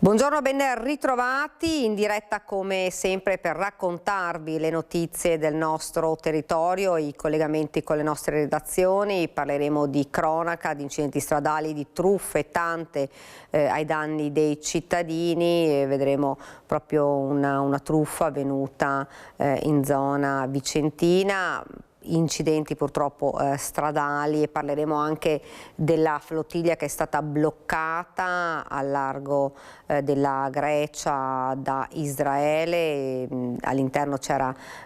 Buongiorno, ben ritrovati in diretta come sempre per raccontarvi le notizie del nostro territorio, i collegamenti con le nostre redazioni. Parleremo di cronaca, di incidenti stradali, di truffe, tante ai danni dei cittadini. Vedremo proprio una truffa avvenuta in zona vicentina. Incidenti purtroppo stradali, e parleremo anche della flottiglia che è stata bloccata al largo della Grecia da Israele. All'interno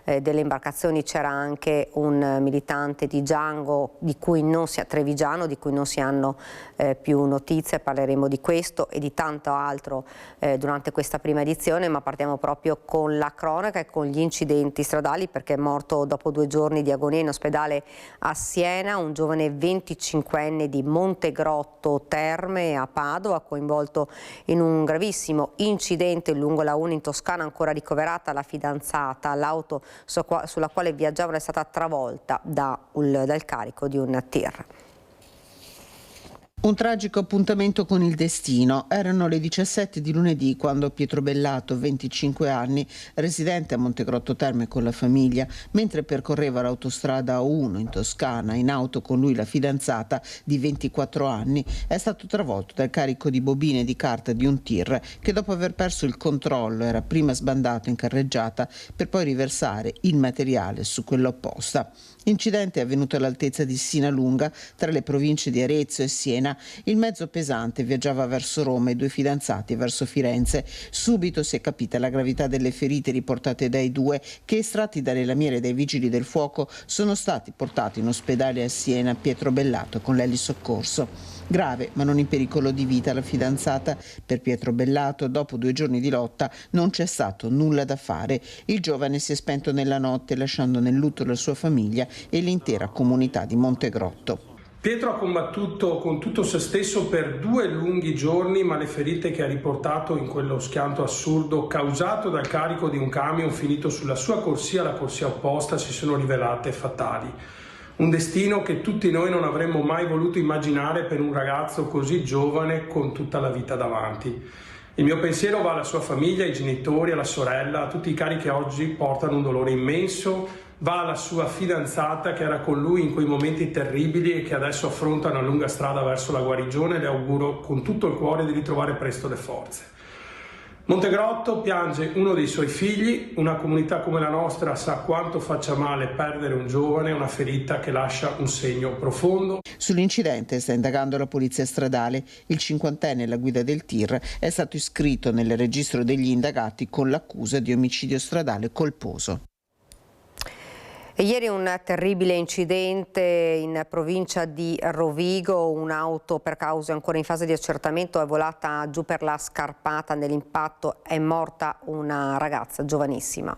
delle imbarcazioni c'era anche un militante di Django trevigiano di cui non si hanno più notizie. Parleremo di questo e di tanto altro durante questa prima edizione, ma partiamo proprio con la cronaca e con gli incidenti stradali, perché è morto dopo 2 giorni di agonia in ospedale a Siena un giovane 25enne di Montegrotto Terme a Padova, coinvolto in un gravissimo incidente lungo la 1 in Toscana. Ancora ricoverata la fidanzata. L'auto sulla quale viaggiavano è stata travolta dal carico di un tir. Un tragico appuntamento con il destino. Erano le 17 di lunedì quando Pietro Bellato, 25 anni, residente a Montegrotto Terme con la famiglia, mentre percorreva l'autostrada A1 in Toscana, in auto con lui la fidanzata di 24 anni, è stato travolto dal carico di bobine di carta di un tir che, dopo aver perso il controllo, era prima sbandato in carreggiata per poi riversare il materiale su quella opposta. L'incidente è avvenuto all'altezza di Sinalunga, tra le province di Arezzo e Siena. Il mezzo pesante viaggiava verso Roma e i 2 fidanzati verso Firenze. Subito si è capita la gravità delle ferite riportate dai 2 che, estratti dalle lamiere dai vigili del fuoco, sono stati portati in ospedale a Siena. Pietro Bellato con l'elisoccorso. Grave ma non in pericolo di vita la fidanzata. Per Pietro Bellato, dopo 2 giorni di lotta, non c'è stato nulla da fare. Il giovane si è spento nella notte, lasciando nel lutto la sua famiglia e l'intera comunità di Montegrotto. Pietro ha combattuto con tutto se stesso per 2 lunghi giorni, ma le ferite che ha riportato in quello schianto assurdo causato dal carico di un camion finito sulla sua corsia, la corsia opposta, si sono rivelate fatali. Un destino che tutti noi non avremmo mai voluto immaginare per un ragazzo così giovane con tutta la vita davanti. Il mio pensiero va alla sua famiglia, ai genitori, alla sorella, a tutti i cari che oggi portano un dolore immenso. Va alla sua fidanzata che era con lui in quei momenti terribili e che adesso affronta una lunga strada verso la guarigione. Le auguro con tutto il cuore di ritrovare presto le forze. Montegrotto piange uno dei suoi figli. Una comunità come la nostra sa quanto faccia male perdere un giovane, una ferita che lascia un segno profondo. Sull'incidente sta indagando la polizia stradale. Il 50enne alla guida del tir è stato iscritto nel registro degli indagati con l'accusa di omicidio stradale colposo. E ieri un terribile incidente in provincia di Rovigo. Un'auto, per cause ancora in fase di accertamento, è volata giù per la scarpata. Nell'impatto è morta una ragazza giovanissima.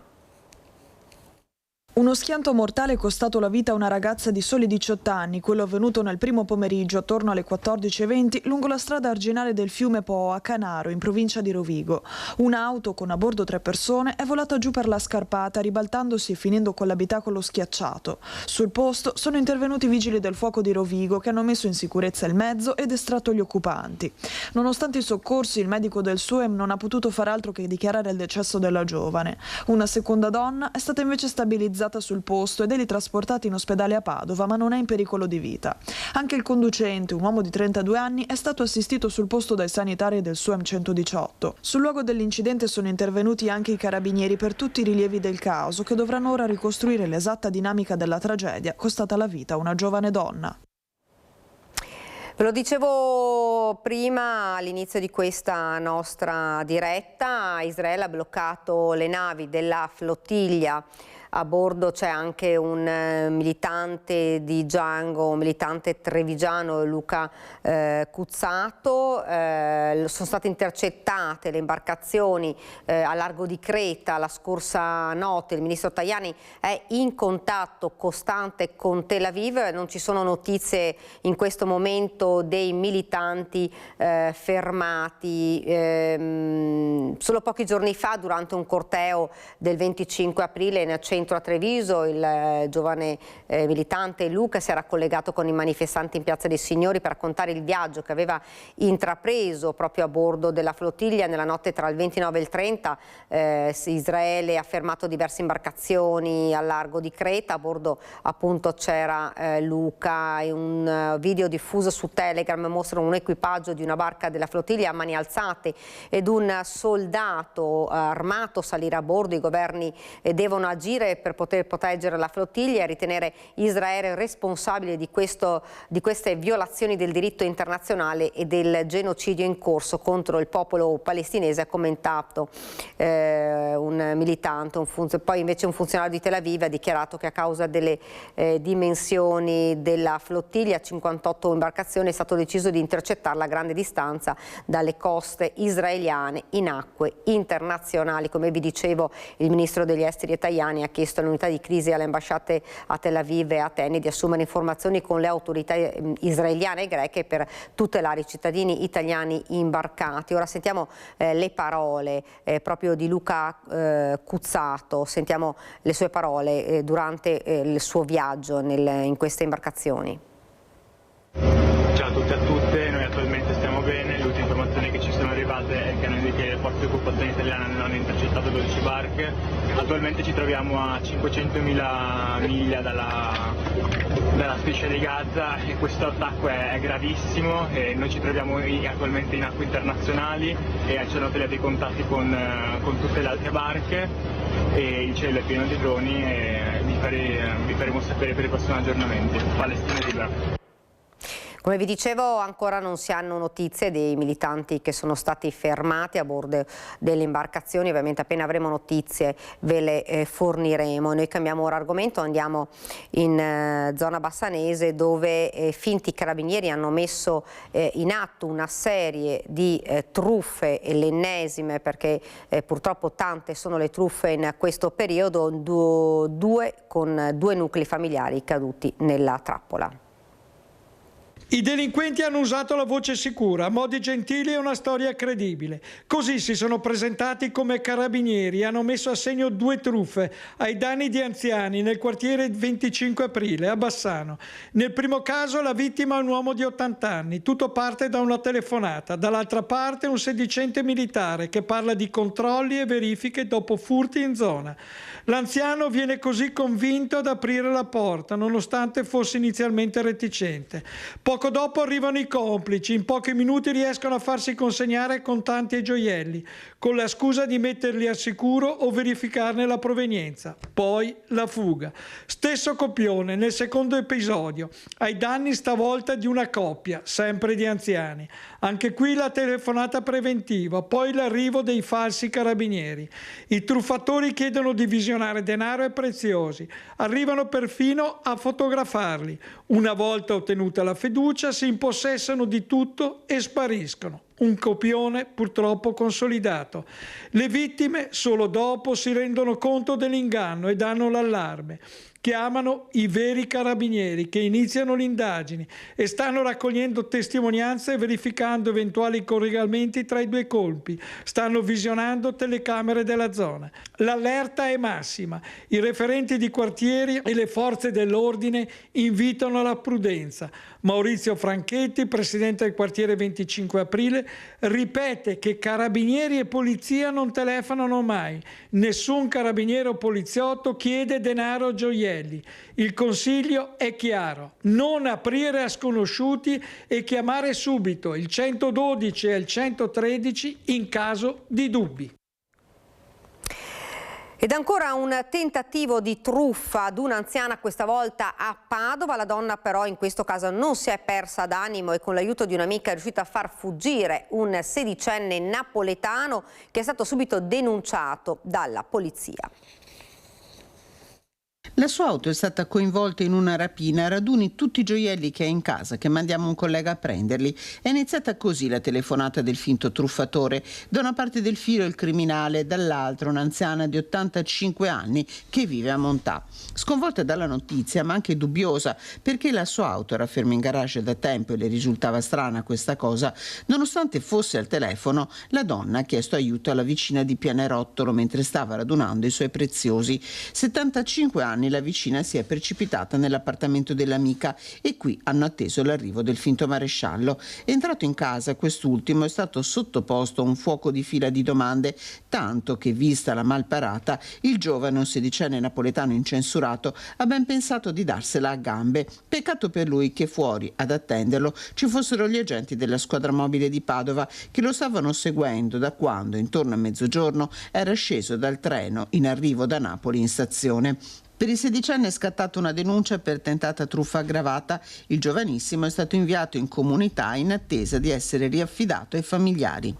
Uno schianto mortale è costato la vita a una ragazza di soli 18 anni, quello avvenuto nel primo pomeriggio attorno alle 14:20 lungo la strada arginale del fiume Po a Canaro, in provincia di Rovigo. Un'auto con a bordo 3 persone è volata giù per la scarpata, ribaltandosi e finendo con l'abitacolo schiacciato. Sul posto sono intervenuti i vigili del fuoco di Rovigo, che hanno messo in sicurezza il mezzo ed estratto gli occupanti. Nonostante i soccorsi, il medico del SUEM non ha potuto far altro che dichiarare il decesso della giovane. Una seconda donna è stata invece stabilizzata sul posto ed è trasportata in ospedale a Padova, ma non è in pericolo di vita. Anche il conducente, un uomo di 32 anni, è stato assistito sul posto dai sanitari del SUEM 118. Sul luogo dell'incidente sono intervenuti anche i carabinieri per tutti i rilievi del caso, che dovranno ora ricostruire l'esatta dinamica della tragedia costata la vita a una giovane donna. Ve lo dicevo prima all'inizio di questa nostra diretta, Israele ha bloccato le navi della flottiglia. A bordo c'è anche un militante di Django, un militante trevigiano, Luca Cuzzato. Sono state intercettate le imbarcazioni a largo di Creta la scorsa notte. Il ministro Tajani è in contatto costante con Tel Aviv. Non ci sono notizie in questo momento dei militanti fermati. Solo pochi giorni fa, durante un corteo del 25 aprile nel centro centro a Treviso. Il giovane militante Luca si era collegato con i manifestanti in Piazza dei Signori per raccontare il viaggio che aveva intrapreso proprio a bordo della flottiglia nella notte tra il 29 e il 30. Israele ha fermato diverse imbarcazioni al largo di Creta. A bordo appunto c'era Luca, e un video diffuso su Telegram mostra un equipaggio di una barca della flottiglia a mani alzate ed un soldato armato salire a bordo. I governi devono agire per poter proteggere la flottiglia e ritenere Israele responsabile di queste violazioni del diritto internazionale e del genocidio in corso contro il popolo palestinese, ha commentato un militante. Poi invece un funzionario di Tel Aviv ha dichiarato che a causa delle dimensioni della flottiglia, 58 imbarcazioni, è stato deciso di intercettarla a grande distanza dalle coste israeliane in acque internazionali. Come vi dicevo, il ministro degli esteri Tajani ha chiesto all'unità di crisi e alle ambasciate a Tel Aviv e Atene di assumere informazioni con le autorità israeliane e greche per tutelare i cittadini italiani imbarcati. Ora sentiamo le parole proprio di Luca Cuzzato, sentiamo le sue parole durante il suo viaggio in queste imbarcazioni. Ciao a tutti e a tutte, noi attualmente stiamo bene. Le ultime informazioni che ci sono arrivate è che le forze di occupazione italiane hanno intercettato 12 barche. Attualmente ci troviamo a 500.000 miglia dalla striscia di Gaza e questo attacco è gravissimo e noi ci troviamo attualmente in acque internazionali e ci hanno tagliato i contatti con tutte le altre barche e il cielo è pieno di droni e vi faremo sapere per i prossimi aggiornamenti. Palestina libera. Come vi dicevo, ancora non si hanno notizie dei militanti che sono stati fermati a bordo delle imbarcazioni. Ovviamente appena avremo notizie ve le forniremo. Noi cambiamo ora argomento, andiamo in zona bassanese dove finti carabinieri hanno messo in atto una serie di truffe, l'ennesime, perché purtroppo tante sono le truffe in questo periodo, con due nuclei familiari caduti nella trappola. I delinquenti hanno usato la voce sicura, modi gentili e una storia credibile. Così si sono presentati come carabinieri e hanno messo a segno 2 truffe ai danni di anziani nel quartiere 25 aprile a Bassano. Nel primo caso la vittima è un uomo di 80 anni. Tutto parte da una telefonata. Dall'altra parte un sedicente militare che parla di controlli e verifiche dopo furti in zona. L'anziano viene così convinto ad aprire la porta, nonostante fosse inizialmente reticente. Poco dopo arrivano i complici, in pochi minuti riescono a farsi consegnare contanti e gioielli, con la scusa di metterli al sicuro o verificarne la provenienza. Poi la fuga. Stesso copione nel secondo episodio, ai danni stavolta di una coppia, sempre di anziani. Anche qui la telefonata preventiva, poi l'arrivo dei falsi carabinieri. I truffatori chiedono di visionare denaro e preziosi, arrivano perfino a fotografarli. Una volta ottenuta la fiducia si impossessano di tutto e spariscono. Un copione purtroppo consolidato. Le vittime solo dopo si rendono conto dell'inganno e danno l'allarme. Chiamano i veri carabinieri che iniziano le indagini e stanno raccogliendo testimonianze e verificando eventuali collegamenti tra i 2 colpi. Stanno visionando telecamere della zona. L'allerta è massima. I referenti di quartieri e le forze dell'ordine invitano alla prudenza. Maurizio Franchetti, presidente del quartiere 25 aprile, ripete che carabinieri e polizia non telefonano mai. Nessun carabiniere o poliziotto chiede denaro o gioielli. Il consiglio è chiaro: non aprire a sconosciuti e chiamare subito il 112 e il 113 in caso di dubbi. Ed ancora un tentativo di truffa ad un'anziana, questa volta a Padova. La donna però in questo caso non si è persa d'animo e con l'aiuto di un'amica è riuscita a far fuggire un 16enne napoletano che è stato subito denunciato dalla polizia. La sua auto è stata coinvolta in una rapina, raduni tutti i gioielli che ha in casa, che mandiamo un collega a prenderli. È iniziata così la telefonata del finto truffatore. Da una parte del filo il criminale, dall'altra un'anziana di 85 anni che vive a Montà. Sconvolta dalla notizia, ma anche dubbiosa, perché la sua auto era ferma in garage da tempo e le risultava strana questa cosa, nonostante fosse al telefono, la donna ha chiesto aiuto alla vicina di Pianerottolo mentre stava radunando i suoi preziosi. 75 anni la vicina si è precipitata nell'appartamento dell'amica e qui hanno atteso l'arrivo del finto maresciallo. Entrato in casa, quest'ultimo è stato sottoposto a un fuoco di fila di domande, tanto che, vista la malparata, il giovane, un sedicenne napoletano incensurato, ha ben pensato di darsela a gambe. Peccato per lui che fuori, ad attenderlo, ci fossero gli agenti della squadra mobile di Padova che lo stavano seguendo da quando, intorno a mezzogiorno, era sceso dal treno in arrivo da Napoli in stazione. Per il sedicenne è scattata una denuncia per tentata truffa aggravata. Il giovanissimo è stato inviato in comunità in attesa di essere riaffidato ai familiari.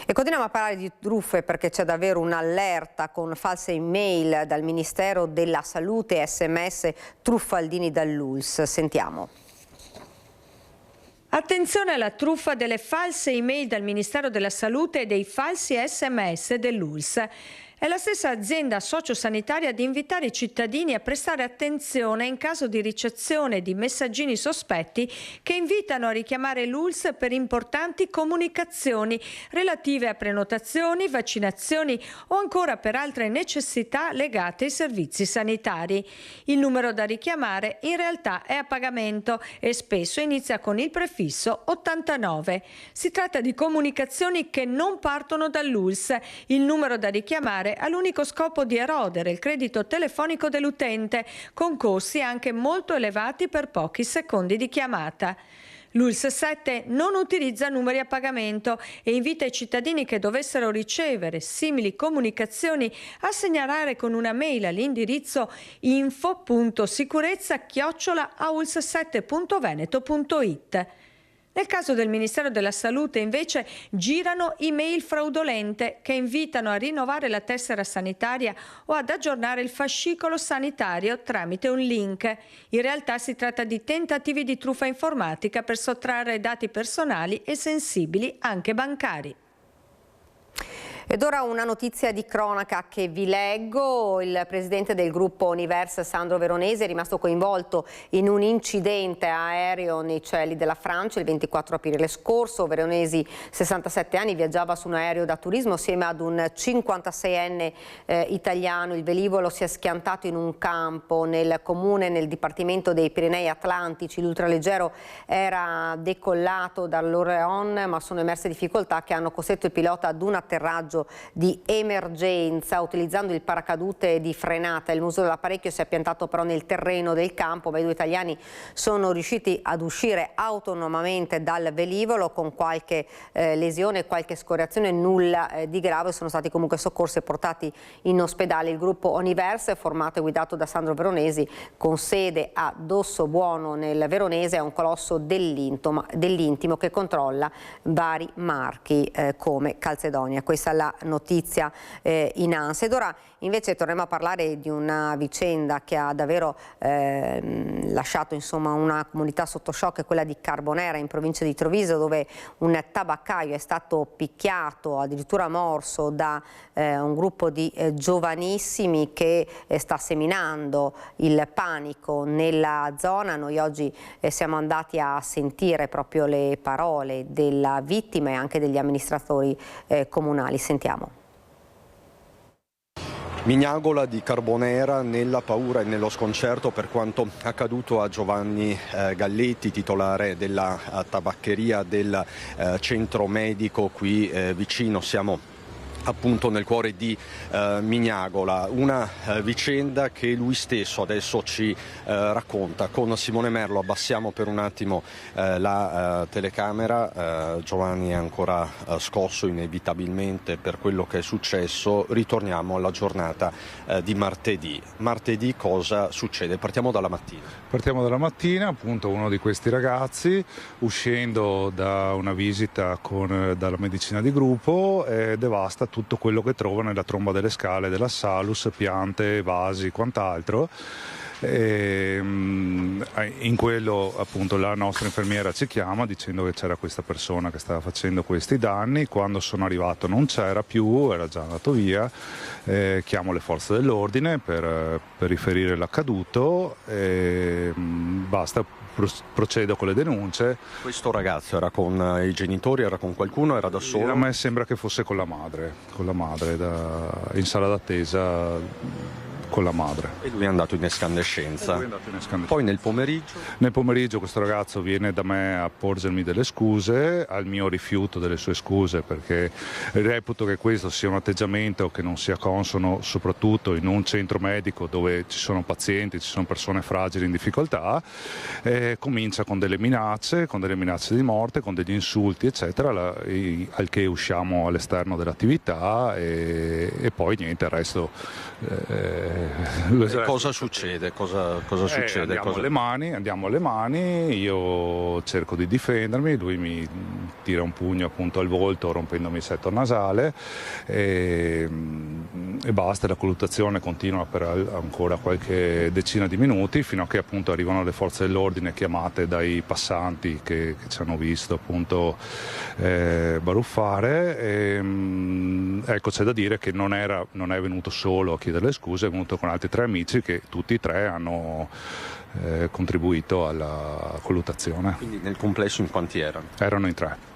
E continuiamo a parlare di truffe perché c'è davvero un'allerta con false email dal Ministero della Salute e SMS truffaldini dall'ULSS. Sentiamo. Attenzione alla truffa delle false email dal Ministero della Salute e dei falsi SMS dell'ULSS. È la stessa azienda sociosanitaria ad invitare i cittadini a prestare attenzione in caso di ricezione di messaggini sospetti che invitano a richiamare l'ULSS per importanti comunicazioni relative a prenotazioni, vaccinazioni o ancora per altre necessità legate ai servizi sanitari. Il numero da richiamare in realtà è a pagamento e spesso inizia con il prefisso 89. Si tratta di comunicazioni che non partono dall'ULSS. Il numero da richiamare ha l'unico scopo di erodere il credito telefonico dell'utente, con costi anche molto elevati per pochi secondi di chiamata. L'ULSS 7 non utilizza numeri a pagamento e invita i cittadini che dovessero ricevere simili comunicazioni a segnalare con una mail all'indirizzo info.sicurezza@ulss7.veneto.it. Nel caso del Ministero della Salute, invece, girano email fraudolente che invitano a rinnovare la tessera sanitaria o ad aggiornare il fascicolo sanitario tramite un link. In realtà si tratta di tentativi di truffa informatica per sottrarre dati personali e sensibili, anche bancari. Ed ora una notizia di cronaca che vi leggo. Il presidente del gruppo Universe, Sandro Veronesi, è rimasto coinvolto in un incidente aereo nei cieli della Francia il 24 aprile scorso. Veronesi, 67 anni, viaggiava su un aereo da turismo assieme ad un 56enne italiano. Il velivolo si è schiantato in un campo nel comune nel Dipartimento dei Pirenei Atlantici. L'ultraleggero era decollato dall'Orléans, ma sono emerse difficoltà che hanno costretto il pilota ad un atterraggio di emergenza utilizzando il paracadute di frenata. Il muso dell'apparecchio si è piantato però nel terreno del campo, ma i due italiani sono riusciti ad uscire autonomamente dal velivolo con qualche lesione, qualche scoriazione, nulla di grave. Sono stati comunque soccorsi e portati in ospedale. Il gruppo Universe, formato e guidato da Sandro Veronesi, con sede a Dossobuono nel Veronese, è un colosso dell'intimo che controlla vari marchi come Calzedonia. Questa è la notizia in ANSA. Ed ora invece torniamo a parlare di una vicenda che ha davvero lasciato una comunità sotto shock, quella di Carbonera in provincia di Treviso, dove un tabaccaio è stato picchiato, addirittura morso, da un gruppo di giovanissimi che sta seminando il panico nella zona. Noi oggi siamo andati a sentire proprio le parole della vittima e anche degli amministratori comunali. Sentiamo. Mignagola di Carbonera, nella paura e nello sconcerto per quanto accaduto a Giovanni Galletti, titolare della tabaccheria del centro medico qui vicino. Siamo appunto nel cuore di Mignagola, una vicenda che lui stesso adesso ci racconta. Con Simone Merlo abbassiamo per un attimo la telecamera. Giovanni è ancora scosso inevitabilmente per quello che è successo. Ritorniamo alla giornata di martedì. Martedì cosa succede? Partiamo dalla mattina. Partiamo dalla mattina, appunto uno di questi ragazzi uscendo da una visita dalla medicina di gruppo devasta tutto quello che trova nella tromba delle scale della Salus, piante, vasi, quant'altro. In quello appunto la nostra infermiera ci chiama dicendo che c'era questa persona che stava facendo questi danni. Quando sono arrivato non c'era più, era già andato via. Chiamo le forze dell'ordine per riferire l'accaduto e basta, procedo con le denunce. Questo ragazzo era con i genitori, era con qualcuno, era da solo? A me sembra che fosse con la madre in sala d'attesa con la madre. E lui è andato in escandescenza. Poi nel pomeriggio? Nel pomeriggio questo ragazzo viene da me a porgermi delle scuse, al mio rifiuto delle sue scuse, perché reputo che questo sia un atteggiamento che non sia consono, soprattutto in un centro medico dove ci sono pazienti, ci sono persone fragili in difficoltà. Comincia con delle minacce di morte, con degli insulti eccetera, al che usciamo all'esterno dell'attività e poi niente, il resto cosa succede? Andiamo alle mani, io cerco di difendermi, lui mi tira un pugno appunto al volto rompendomi il setto nasale e basta, la colluttazione continua per ancora qualche decina di minuti fino a che appunto arrivano le forze dell'ordine chiamate dai passanti che ci hanno visto appunto baruffare. Ecco, c'è da dire che non è venuto solo a chiedere le scuse, è venuto con altri 3 amici che tutti e 3 hanno contribuito alla colluttazione. Quindi nel complesso in quanti erano? Erano in 3.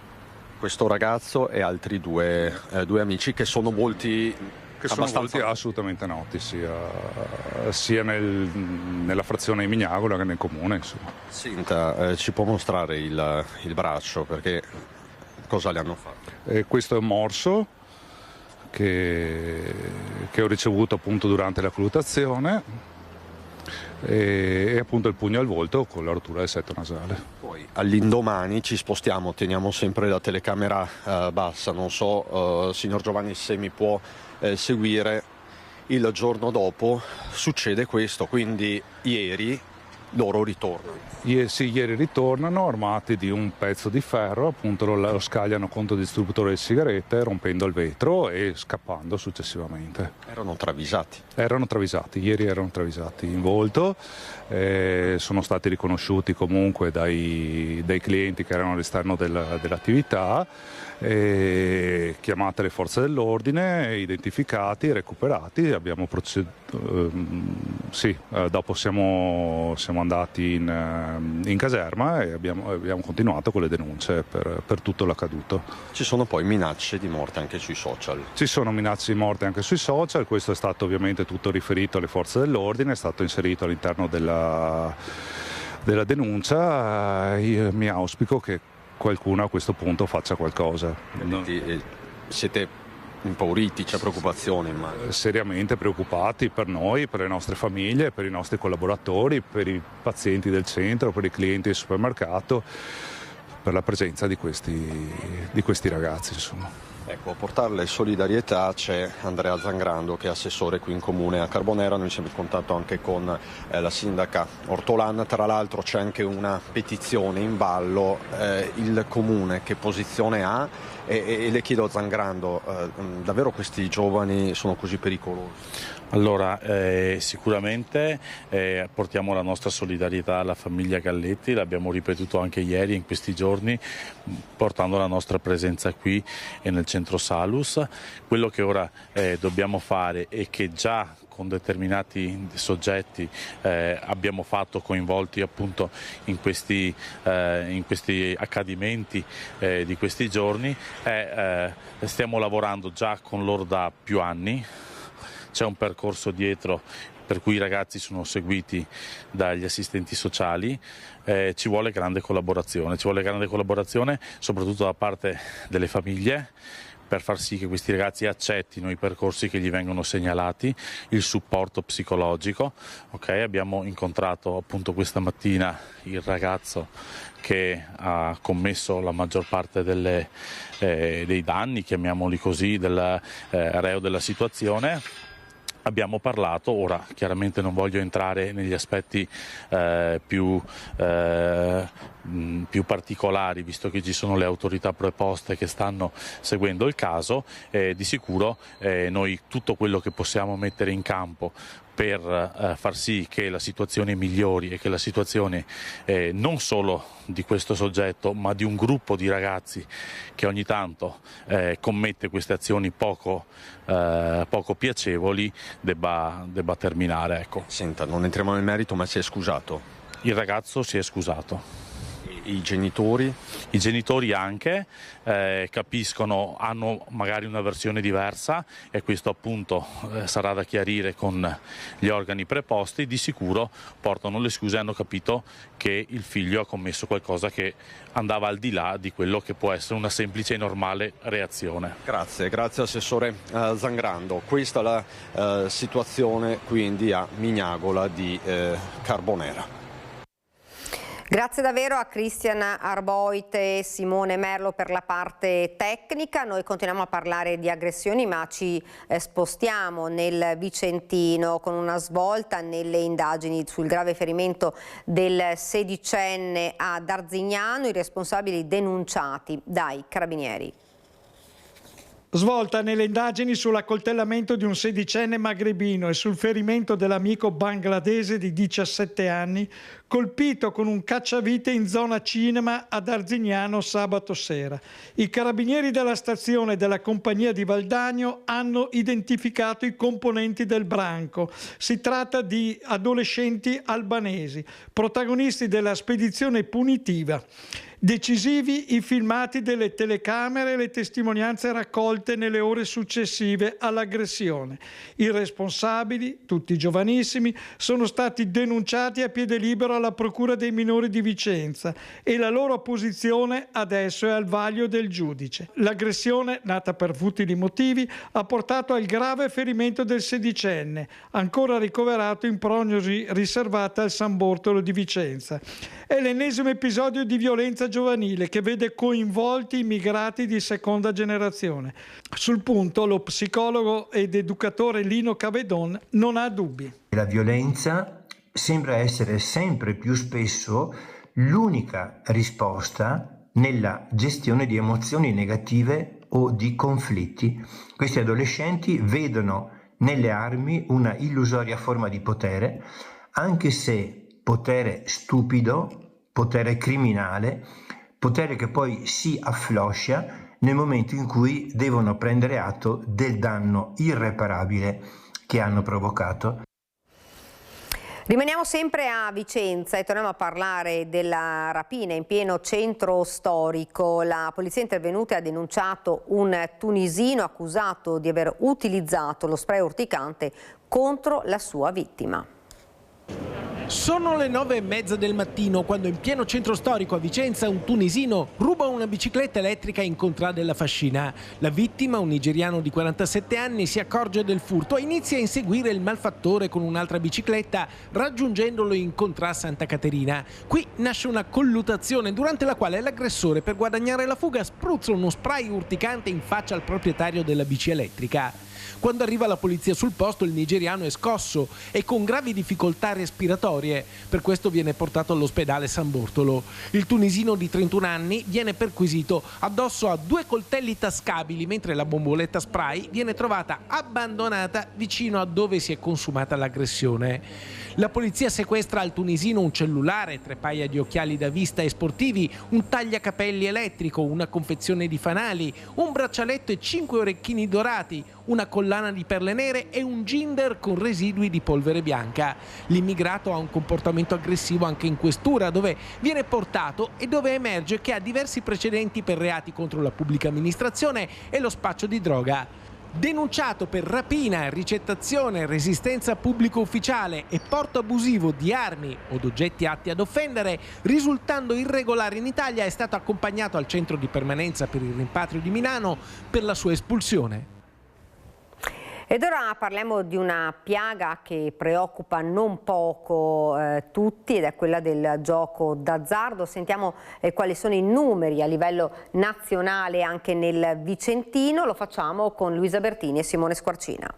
Questo ragazzo e altri due amici che sono molti abbastanza assolutamente noti, sia nella frazione di Mignagola che nel comune. Insomma. Senta, ci può mostrare il braccio, perché cosa le hanno fatto? Questo è un morso che ho ricevuto appunto durante la colluttazione e appunto il pugno al volto con la rottura del setto nasale. Poi all'indomani ci spostiamo, teniamo sempre la telecamera bassa, non so signor Giovanni se mi può seguire. Il giorno dopo succede questo, quindi ieri loro ritornano. Ieri ritornano armati di un pezzo di ferro, appunto lo scagliano contro il distributore di sigarette rompendo il vetro e scappando successivamente. Erano travisati? Ieri erano travisati in volto, sono stati riconosciuti comunque dai clienti che erano all'esterno dell'attività, chiamate le forze dell'ordine, identificati, recuperati, abbiamo dopo siamo andati in caserma e abbiamo continuato con le denunce per tutto l'accaduto. Ci sono poi minacce di morte anche sui social? Ci sono minacce di morte anche sui social, questo è stato ovviamente tutto riferito alle forze dell'ordine, è stato inserito all'interno della denuncia. Io mi auspico che qualcuno a questo punto faccia qualcosa. Siete impauriti, c'è preoccupazione? Seriamente preoccupati per noi, per le nostre famiglie, per i nostri collaboratori, per i pazienti del centro, per i clienti del supermercato, per la presenza di questi ragazzi. Insomma. Ecco, a portarle solidarietà c'è Andrea Zangrando che è assessore qui in comune a Carbonera, noi siamo in contatto anche con la sindaca Ortolan, tra l'altro c'è anche una petizione in ballo, il comune che posizione ha e le chiedo a Zangrando, davvero questi giovani sono così pericolosi? Allora, sicuramente portiamo la nostra solidarietà alla famiglia Galletti, l'abbiamo ripetuto anche ieri in questi giorni, portando la nostra presenza qui e nel centro Salus. Quello che ora dobbiamo fare e che già con determinati soggetti abbiamo fatto coinvolti appunto in questi accadimenti di questi giorni, stiamo lavorando già con loro da più anni. C'è un percorso dietro per cui i ragazzi sono seguiti dagli assistenti sociali, ci vuole grande collaborazione soprattutto da parte delle famiglie per far sì che questi ragazzi accettino i percorsi che gli vengono segnalati, il supporto psicologico. Abbiamo incontrato appunto questa mattina il ragazzo che ha commesso la maggior parte dei danni, chiamiamoli così, del reo della situazione. Abbiamo parlato, ora chiaramente non voglio entrare negli aspetti più particolari, visto che ci sono le autorità preposte che stanno seguendo il caso, di sicuro noi tutto quello che possiamo mettere in campo per far sì che la situazione migliori e che la situazione non solo di questo soggetto ma di un gruppo di ragazzi che ogni tanto commette queste azioni poco piacevoli debba terminare. Ecco. Senta, non entriamo nel merito, ma si è scusato? Il ragazzo si è scusato. I genitori? I genitori anche capiscono, hanno magari una versione diversa e questo appunto sarà da chiarire con gli organi preposti. Di sicuro portano le scuse e hanno capito che il figlio ha commesso qualcosa che andava al di là di quello che può essere una semplice e normale reazione. Grazie Assessore Zangrando. Questa è la situazione quindi a Mignagola di Carbonera. Grazie davvero a Christian Arboit e Simone Merlo per la parte tecnica. Noi continuiamo a parlare di aggressioni, ma ci spostiamo nel Vicentino con una svolta nelle indagini sul grave ferimento del sedicenne ad Arzignano, i responsabili denunciati dai carabinieri. Svolta nelle indagini sull'accoltellamento di un sedicenne magrebino e sul ferimento dell'amico bangladese di 17 anni colpito con un cacciavite in zona cinema ad Arzignano sabato sera. I carabinieri della stazione della compagnia di Valdagno hanno identificato i componenti del branco. Si tratta di adolescenti albanesi, protagonisti della spedizione punitiva. Decisivi i filmati delle telecamere e le testimonianze raccolte nelle ore successive all'aggressione. I responsabili, tutti giovanissimi, sono stati denunciati a piede libero alla Procura dei minori di Vicenza e la loro posizione adesso è al vaglio del giudice. L'aggressione, nata per futili motivi, ha portato al grave ferimento del sedicenne, ancora ricoverato in prognosi riservata al San Bortolo di Vicenza. È l'ennesimo episodio di violenza giovanile che vede coinvolti immigrati di seconda generazione. Sul punto lo psicologo ed educatore Lino Cavedon non ha dubbi. La violenza sembra essere sempre più spesso l'unica risposta nella gestione di emozioni negative o di conflitti. Questi adolescenti vedono nelle armi una illusoria forma di potere, anche se potere stupido, potere criminale, potere che poi si affloscia nel momento in cui devono prendere atto del danno irreparabile che hanno provocato. Rimaniamo sempre a Vicenza e torniamo a parlare della rapina in pieno centro storico. La polizia è intervenuta e ha denunciato un tunisino accusato di aver utilizzato lo spray urticante contro la sua vittima. Sono le 9:30 del mattino quando in pieno centro storico a Vicenza un tunisino ruba una bicicletta elettrica in Contrada della Fascina. La vittima, un nigeriano di 47 anni, si accorge del furto e inizia a inseguire il malfattore con un'altra bicicletta, raggiungendolo in Contrada Santa Caterina. Qui nasce una colluttazione durante la quale l'aggressore, per guadagnare la fuga, spruzza uno spray urticante in faccia al proprietario della bici elettrica. Quando arriva la polizia sul posto, il nigeriano è scosso e con gravi difficoltà respiratorie. Per questo viene portato all'ospedale San Bortolo. Il tunisino di 31 anni viene perquisito. Addosso a 2 coltelli tascabili, mentre la bomboletta spray viene trovata abbandonata vicino a dove si è consumata l'aggressione. La polizia sequestra al tunisino un cellulare, 3 paia di occhiali da vista e sportivi, un tagliacapelli elettrico, una confezione di fanali, un braccialetto e 5 orecchini dorati, una collana di perle nere e un ginder con residui di polvere bianca. L'immigrato ha un comportamento aggressivo anche in questura, dove viene portato e dove emerge che ha diversi precedenti per reati contro la pubblica amministrazione e lo spaccio di droga. Denunciato per rapina, ricettazione, resistenza pubblico ufficiale e porto abusivo di armi o oggetti atti ad offendere, risultando irregolare in Italia, è stato accompagnato al centro di permanenza per il rimpatrio di Milano per la sua espulsione. Ed ora parliamo di una piaga che preoccupa non poco tutti, ed è quella del gioco d'azzardo. Sentiamo quali sono i numeri a livello nazionale anche nel Vicentino. Lo facciamo con Luisa Bertini e Simone Squarcina.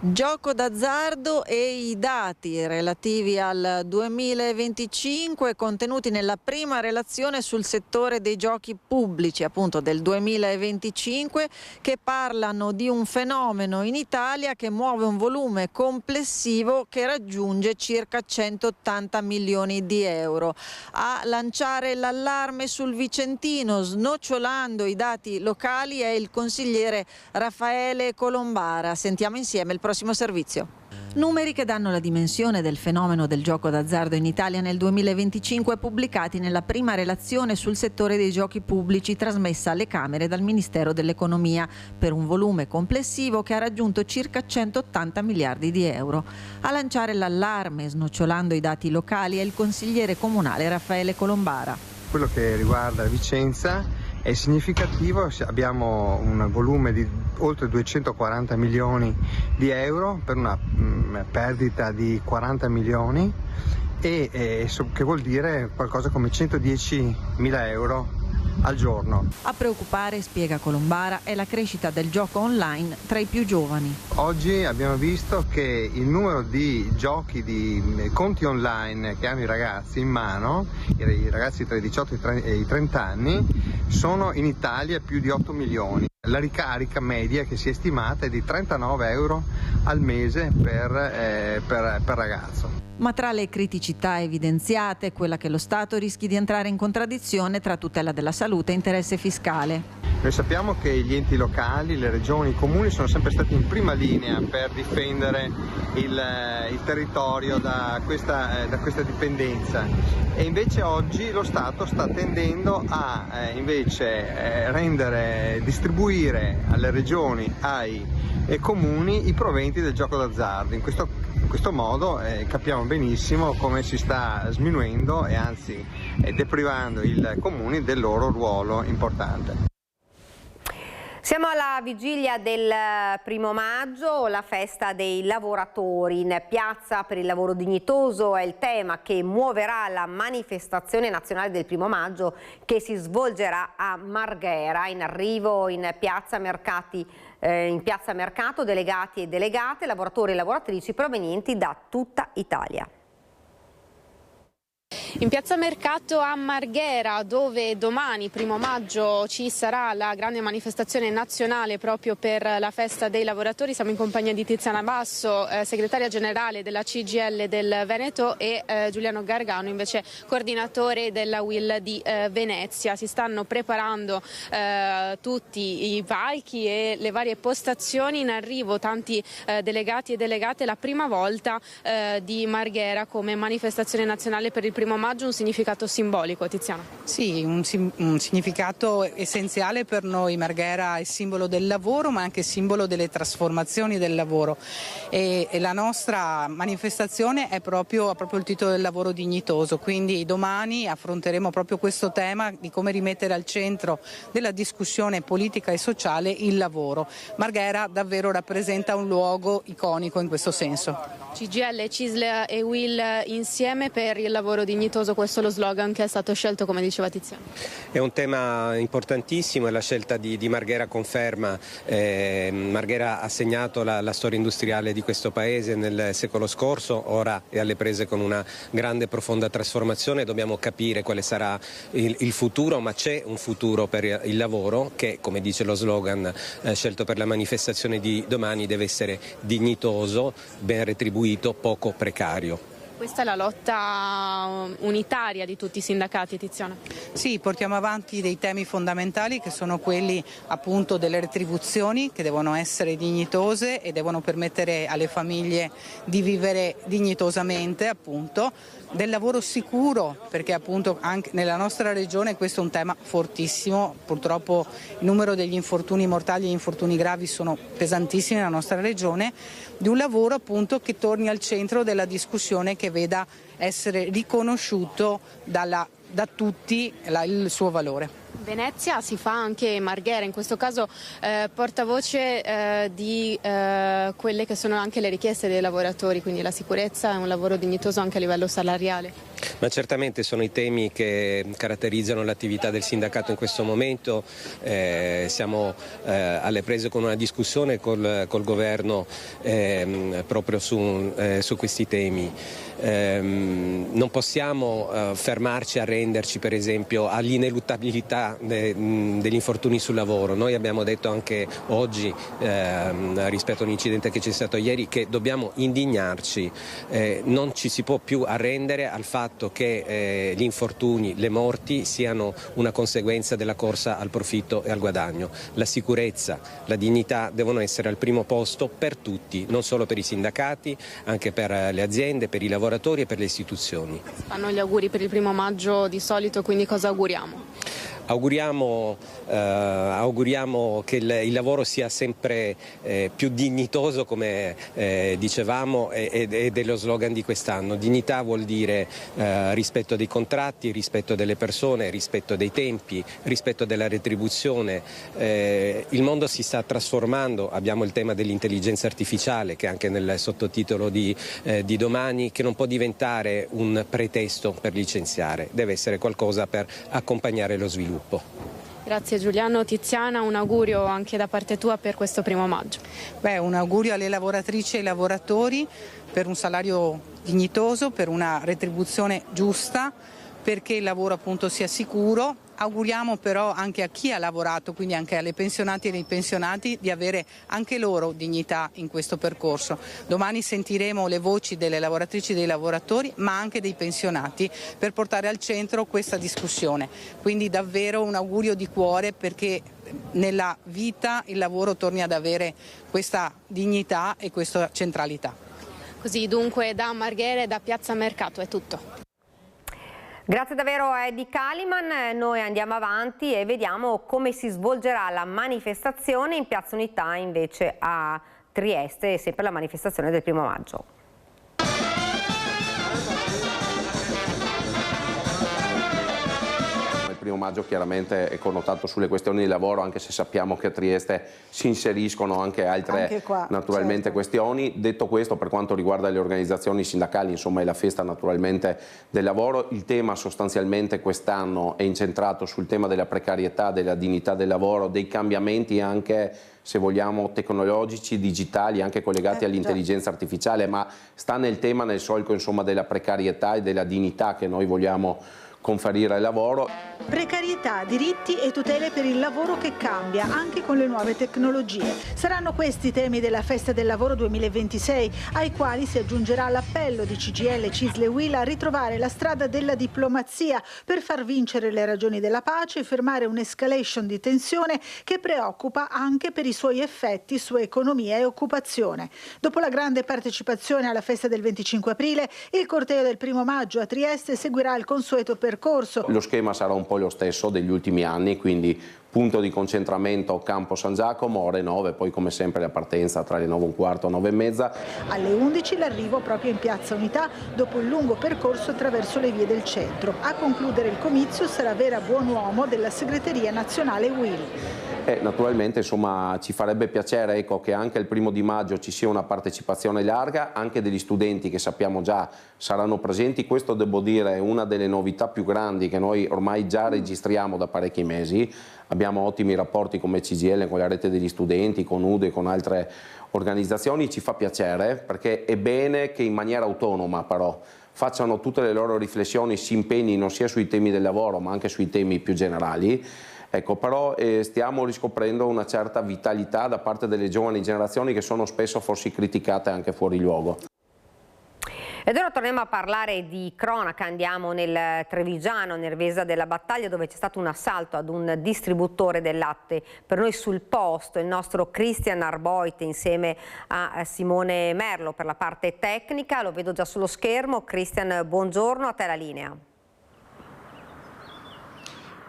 Gioco d'azzardo e i dati relativi al 2025 contenuti nella prima relazione sul settore dei giochi pubblici, appunto del 2025, che parlano di un fenomeno in Italia che muove un volume complessivo che raggiunge circa 180 milioni di euro. A lanciare l'allarme sul Vicentino, snocciolando i dati locali, è il consigliere Raffaele Colombara. Sentiamo insieme il prossimo servizio. Numeri che danno la dimensione del fenomeno del gioco d'azzardo in Italia nel 2025, pubblicati nella prima relazione sul settore dei giochi pubblici trasmessa alle Camere dal Ministero dell'Economia, per un volume complessivo che ha raggiunto circa 180 miliardi di euro. A lanciare l'allarme, snocciolando i dati locali, è il consigliere comunale Raffaele Colombara. Quello che riguarda Vicenza è significativo, abbiamo un volume di oltre 240 milioni di euro per una perdita di 40 milioni che vuol dire qualcosa come 110 mila euro al giorno. A preoccupare, spiega Colombara, è la crescita del gioco online tra i più giovani. Oggi abbiamo visto che il numero di giochi, di conti online che hanno i ragazzi in mano, i ragazzi tra i 18 e i 30 anni, sono in Italia più di 8 milioni. La ricarica media che si è stimata è di 39 euro al mese per ragazzo. Ma tra le criticità evidenziate, quella che lo Stato rischi di entrare in contraddizione tra tutela della salute e interesse fiscale. Noi sappiamo che gli enti locali, le regioni, i comuni sono sempre stati in prima linea per difendere il territorio da questa dipendenza, e invece oggi lo Stato sta tendendo a distribuire alle regioni, ai comuni i proventi del gioco d'azzardo. In questo modo capiamo benissimo come si sta sminuendo e anzi deprivando i comuni del loro ruolo importante. Siamo alla vigilia del 1° maggio, la festa dei lavoratori. In piazza per il lavoro dignitoso è il tema che muoverà la manifestazione nazionale del 1° maggio che si svolgerà a Marghera. In arrivo in piazza Mercato delegati e delegate, lavoratori e lavoratrici provenienti da tutta Italia. In piazza Mercato a Marghera, dove domani 1° maggio ci sarà la grande manifestazione nazionale proprio per la festa dei lavoratori, siamo in compagnia di Tiziana Basso, segretaria generale della CGIL del Veneto, e Giuliano Gargano, invece coordinatore della UIL di Venezia. Si stanno preparando tutti i palchi e le varie postazioni. In arrivo tanti delegati e delegate, la prima volta di Marghera come manifestazione nazionale per il 1° maggio, un significato simbolico, Tiziana? Sì, un significato essenziale per noi. Marghera è simbolo del lavoro, ma anche simbolo delle trasformazioni del lavoro, e la nostra manifestazione ha proprio il titolo del lavoro dignitoso, quindi domani affronteremo proprio questo tema di come rimettere al centro della discussione politica e sociale il lavoro. Marghera davvero rappresenta un luogo iconico in questo senso. CGIL, CISL e UIL insieme per il lavoro dignitoso, questo è lo slogan che è stato scelto, come diceva Tiziano. È un tema importantissimo e la scelta di Marghera conferma. Marghera ha segnato la storia industriale di questo paese nel secolo scorso, ora è alle prese con una grande e profonda trasformazione. Dobbiamo capire quale sarà il futuro, ma c'è un futuro per il lavoro che, come dice lo slogan scelto per la manifestazione di domani, deve essere dignitoso, ben retribuito, poco precario. Questa è la lotta unitaria di tutti i sindacati, Tiziana? Sì, portiamo avanti dei temi fondamentali che sono quelli appunto delle retribuzioni, che devono essere dignitose e devono permettere alle famiglie di vivere dignitosamente, appunto, del lavoro sicuro, perché appunto anche nella nostra regione questo è un tema fortissimo. Purtroppo il numero degli infortuni mortali e gli infortuni gravi sono pesantissimi nella nostra regione, di un lavoro appunto che torni al centro della discussione, che veda essere riconosciuto da tutti il suo valore. Venezia si fa anche Marghera, in questo caso portavoce di quelle che sono anche le richieste dei lavoratori, quindi la sicurezza è un lavoro dignitoso anche a livello salariale. Ma certamente sono i temi che caratterizzano l'attività del sindacato in questo momento. Siamo alle prese con una discussione col governo proprio su questi temi. Non possiamo fermarci a renderci per esempio all'ineluttabilità degli infortuni sul lavoro. Noi abbiamo detto anche oggi rispetto a un incidente che c'è stato ieri che dobbiamo indignarci, non ci si può più arrendere al fatto che gli infortuni, le morti siano una conseguenza della corsa al profitto e al guadagno. La sicurezza, la dignità devono essere al primo posto per tutti, non solo per i sindacati, anche per le aziende, per i lavoratori e per le istituzioni. Fanno gli auguri per il 1° maggio di solito, quindi cosa auguriamo? Auguriamo che il lavoro sia sempre più dignitoso, come dicevamo, ed è lo slogan di quest'anno. Dignità vuol dire rispetto dei contratti, rispetto delle persone, rispetto dei tempi, rispetto della retribuzione. Il mondo si sta trasformando, abbiamo il tema dell'intelligenza artificiale che è anche nel sottotitolo di domani, che non può diventare un pretesto per licenziare, deve essere qualcosa per accompagnare lo sviluppo. Grazie Giuliano. Tiziana, un augurio anche da parte tua per questo 1° maggio. Un augurio alle lavoratrici e ai lavoratori per un salario dignitoso, per una retribuzione giusta, perché il lavoro appunto sia sicuro. Auguriamo però anche a chi ha lavorato, quindi anche alle pensionati e ai pensionati, di avere anche loro dignità in questo percorso. Domani sentiremo le voci delle lavoratrici e dei lavoratori, ma anche dei pensionati, per portare al centro questa discussione. Quindi davvero un augurio di cuore perché nella vita il lavoro torni ad avere questa dignità e questa centralità. Così dunque da Marghera e da Piazza Mercato è tutto. Grazie davvero a Eddie Kaliman, noi andiamo avanti e vediamo come si svolgerà la manifestazione in Piazza Unità invece a Trieste, sempre la manifestazione del 1° maggio. Il 1° maggio chiaramente è connotato sulle questioni di lavoro, anche se sappiamo che a Trieste si inseriscono anche altre naturalmente questioni. Detto questo, per quanto riguarda le organizzazioni sindacali, insomma è la festa naturalmente del lavoro. Il tema sostanzialmente quest'anno è incentrato sul tema della precarietà, della dignità del lavoro, dei cambiamenti anche, se vogliamo, tecnologici, digitali, anche collegati all'intelligenza artificiale, ma sta nel tema, nel solco insomma della precarietà e della dignità che noi vogliamo conferire al lavoro. Precarietà, diritti e tutele per il lavoro che cambia anche con le nuove tecnologie. Saranno questi i temi della Festa del Lavoro 2026, ai quali si aggiungerà l'appello di CGIL, CISL e UIL a ritrovare la strada della diplomazia per far vincere le ragioni della pace e fermare un'escalation di tensione che preoccupa anche per i suoi effetti su economia e occupazione. Dopo la grande partecipazione alla festa del 25 aprile, il corteo del 1° maggio a Trieste seguirà il consueto percorso. Lo schema sarà un po' lo stesso degli ultimi anni, quindi punto di concentramento Campo San Giacomo, ore 9, poi come sempre la partenza tra le 9:15 e 9:30. Alle 11 l'arrivo proprio in Piazza Unità dopo il lungo percorso attraverso le vie del centro. A concludere il comizio sarà Vera Buonuomo della segreteria nazionale UIL. Naturalmente insomma ci farebbe piacere, ecco, che anche il 1° maggio ci sia una partecipazione larga, anche degli studenti che sappiamo già saranno presenti. Questo devo dire è una delle novità più grandi che noi ormai già registriamo da parecchi mesi. Abbiamo ottimi rapporti come CGIL con la rete degli studenti, con UDE e con altre organizzazioni. Ci fa piacere perché è bene che in maniera autonoma però facciano tutte le loro riflessioni, si impegnino sia sui temi del lavoro ma anche sui temi più generali. Ecco, però stiamo riscoprendo una certa vitalità da parte delle giovani generazioni che sono spesso forse criticate anche fuori luogo. Ed ora torniamo a parlare di cronaca, andiamo nel Trevigiano, Nervesa della Battaglia, dove c'è stato un assalto ad un distributore del latte. Per noi sul posto il nostro Christian Arboit insieme a Simone Merlo per la parte tecnica, lo vedo già sullo schermo. Christian, buongiorno, a te la linea.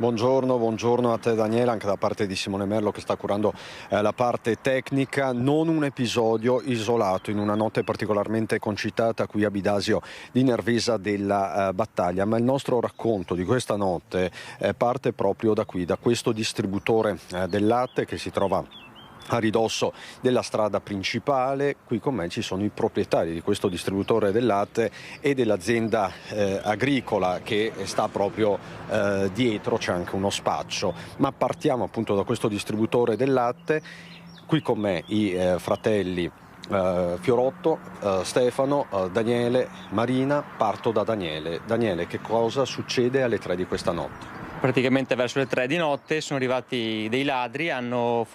Buongiorno a te Daniele, anche da parte di Simone Merlo che sta curando la parte tecnica. Non un episodio isolato in una notte particolarmente concitata qui a Bidasio di Nervesa della Battaglia, ma il nostro racconto di questa notte parte proprio da qui, da questo distributore del latte che si trova a ridosso della strada principale. Qui con me ci sono i proprietari di questo distributore del latte e dell'azienda agricola che sta proprio dietro, c'è anche uno spaccio. Ma partiamo appunto da questo distributore del latte. Qui con me i fratelli Fiorotto, Stefano, Daniele, Marina. Parto da Daniele. Daniele, che cosa succede alle 3 di questa notte? Praticamente verso le 3 di notte sono arrivati dei ladri, hanno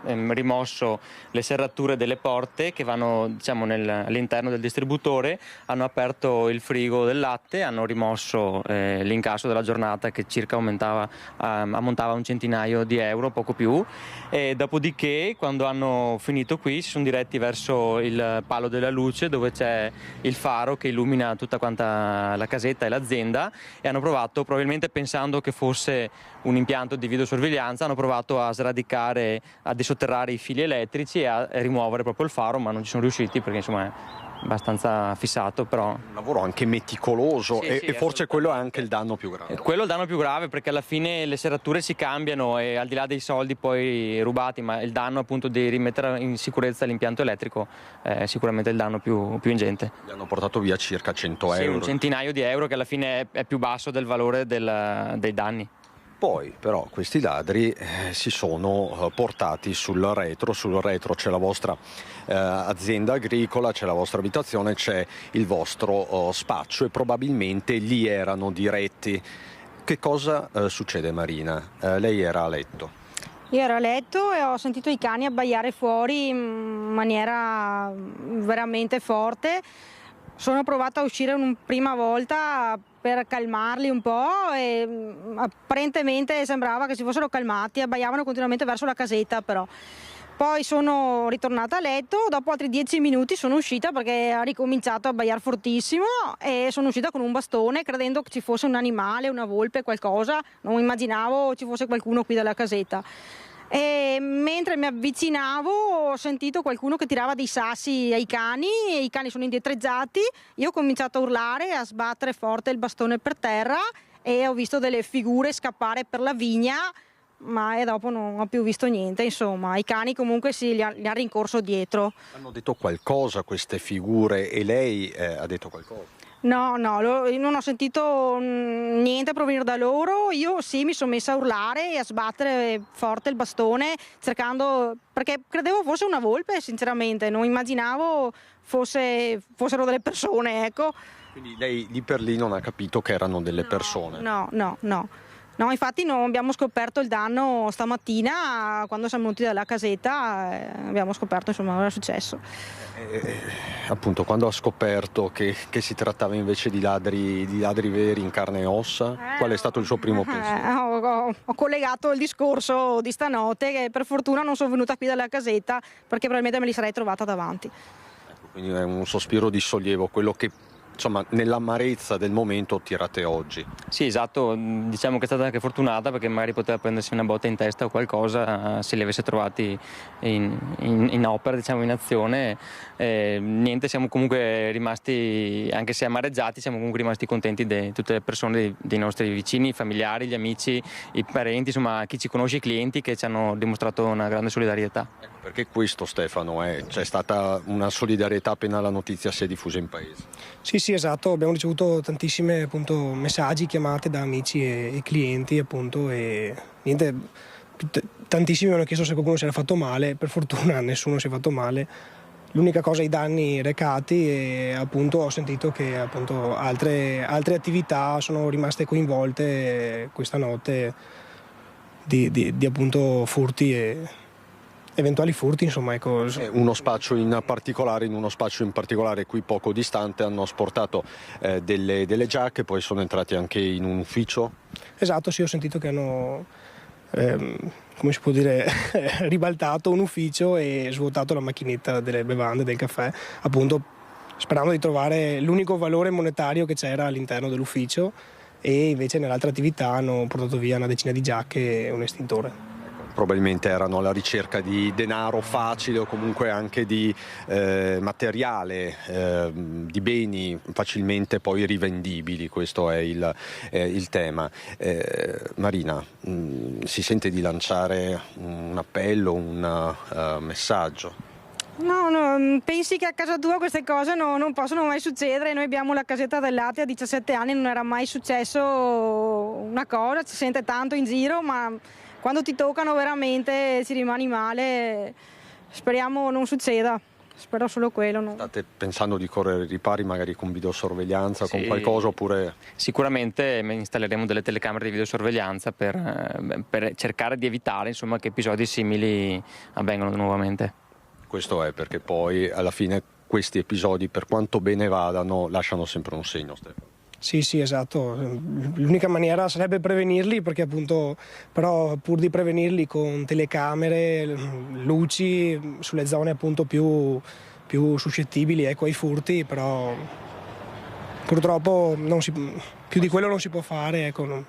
rimosso le serrature delle porte che vanno, diciamo, all'interno del distributore, hanno aperto il frigo del latte, hanno rimosso l'incasso della giornata che circa ammontava a un centinaio di euro, poco più, e dopodiché quando hanno finito qui si sono diretti verso il palo della luce dove c'è il faro che illumina tutta quanta la casetta e l'azienda, e hanno provato, probabilmente pensando che fosse un impianto di videosorveglianza, hanno provato a sradicare, a dissotterrare i fili elettrici e a rimuovere proprio il faro, ma non ci sono riusciti perché insomma è abbastanza fissato. Però un lavoro anche meticoloso. E forse quello è anche il danno più grave. Quello è il danno più grave, perché alla fine le serrature si cambiano e al di là dei soldi poi rubati, ma il danno appunto di rimettere in sicurezza l'impianto elettrico è sicuramente il danno più ingente. Gli hanno portato via circa 100 euro. Un centinaio di euro, che alla fine è più basso del valore dei danni. Poi però questi ladri si sono portati sul retro c'è la vostra azienda agricola, c'è la vostra abitazione, c'è il vostro spaccio, e probabilmente lì erano diretti. Che cosa succede, Marina? Lei era a letto. Io ero a letto e ho sentito i cani abbaiare fuori in maniera veramente forte. Sono provata a uscire una prima volta per calmarli un po' e apparentemente sembrava che si fossero calmati, abbaiavano continuamente verso la casetta però. Poi sono ritornata a letto, dopo altri 10 minuti sono uscita perché ha ricominciato a abbaiare fortissimo, e sono uscita con un bastone credendo che ci fosse un animale, una volpe, qualcosa, non immaginavo ci fosse qualcuno qui dalla casetta. E mentre mi avvicinavo ho sentito qualcuno che tirava dei sassi ai cani, e i cani sono indietreggiati. Io ho cominciato a urlare, a sbattere forte il bastone per terra, e ho visto delle figure scappare per la vigna, ma dopo non ho più visto niente. Insomma, i cani comunque li ha rincorso dietro. Hanno detto qualcosa queste figure, e lei ha detto qualcosa? No, non ho sentito niente provenire da loro. Io sì, mi sono messa a urlare e a sbattere forte il bastone, cercando, perché credevo fosse una volpe, sinceramente, non immaginavo fossero delle persone, ecco. Quindi lei lì per lì non ha capito che erano delle persone? No, infatti non abbiamo scoperto il danno stamattina, quando siamo venuti dalla casetta, abbiamo scoperto insomma cosa era successo. Appunto, quando ha scoperto che si trattava invece di ladri veri in carne e ossa, qual è stato il suo primo pensiero? Ho collegato il discorso di stanotte, che per fortuna non sono venuta qui dalla casetta, perché probabilmente me li sarei trovata davanti. Ecco, quindi è un sospiro di sollievo, quello che insomma nell'amarezza del momento tirate oggi. Sì, esatto, diciamo che è stata anche fortunata, perché magari poteva prendersi una botta in testa o qualcosa se li avesse trovati in opera, diciamo in azione. Niente, siamo comunque rimasti, anche se amareggiati, siamo comunque rimasti contenti di tutte le persone, dei nostri vicini, i familiari, gli amici, i parenti, insomma chi ci conosce, i clienti, che ci hanno dimostrato una grande solidarietà. Ecco, perché questo, Stefano, c'è stata una solidarietà appena la notizia si è diffusa in paese. Sì, esatto, abbiamo ricevuto tantissime appunto messaggi, chiamate da amici e clienti appunto, e niente, tantissimi mi hanno chiesto se qualcuno si era fatto male. Per fortuna nessuno si è fatto male, l'unica cosa i danni recati, e appunto ho sentito che appunto altre attività sono rimaste coinvolte questa notte di appunto furti e eventuali furti, insomma, ecco. In uno spaccio in particolare qui poco distante hanno asportato delle giacche, poi sono entrati anche in un ufficio. Esatto, sì, ho sentito che hanno come si può dire ribaltato un ufficio e svuotato la macchinetta delle bevande, del caffè, appunto sperando di trovare l'unico valore monetario che c'era all'interno dell'ufficio, e invece nell'altra attività hanno portato via una decina di giacche e un estintore. Probabilmente erano alla ricerca di denaro facile o comunque anche di materiale, di beni facilmente poi rivendibili, questo è il tema. Marina, si sente di lanciare un appello, un messaggio? No, pensi che a casa tua queste cose non possono mai succedere. Noi abbiamo la casetta del latte a 17 anni, non era mai successo una cosa, si sente tanto in giro, ma quando ti toccano veramente ci rimani male. Speriamo non succeda, spero solo quello. No? State pensando di correre ripari magari con videosorveglianza, con qualcosa, oppure? Sicuramente installeremo delle telecamere di videosorveglianza per cercare di evitare, insomma, che episodi simili avvengano nuovamente. Questo è perché poi alla fine questi episodi, per quanto bene vadano, lasciano sempre un segno, Stefano. Sì, esatto. L'unica maniera sarebbe prevenirli, perché appunto, però pur di prevenirli con telecamere, luci sulle zone appunto più suscettibili ai furti, però purtroppo più di quello non si può fare. Ecco.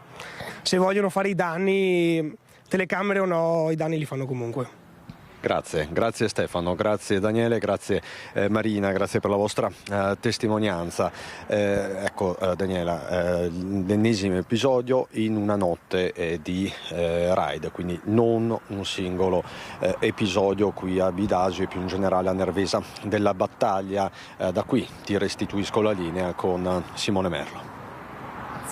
Se vogliono fare i danni, telecamere o no, i danni li fanno comunque. Grazie Stefano, grazie Daniele, grazie Marina, grazie per la vostra testimonianza. Ecco Daniela, l'ennesimo episodio in una notte di raid, quindi non un singolo episodio qui a Bidasio e più in generale a Nervesa della Battaglia. Da qui ti restituisco la linea con Simone Merlo.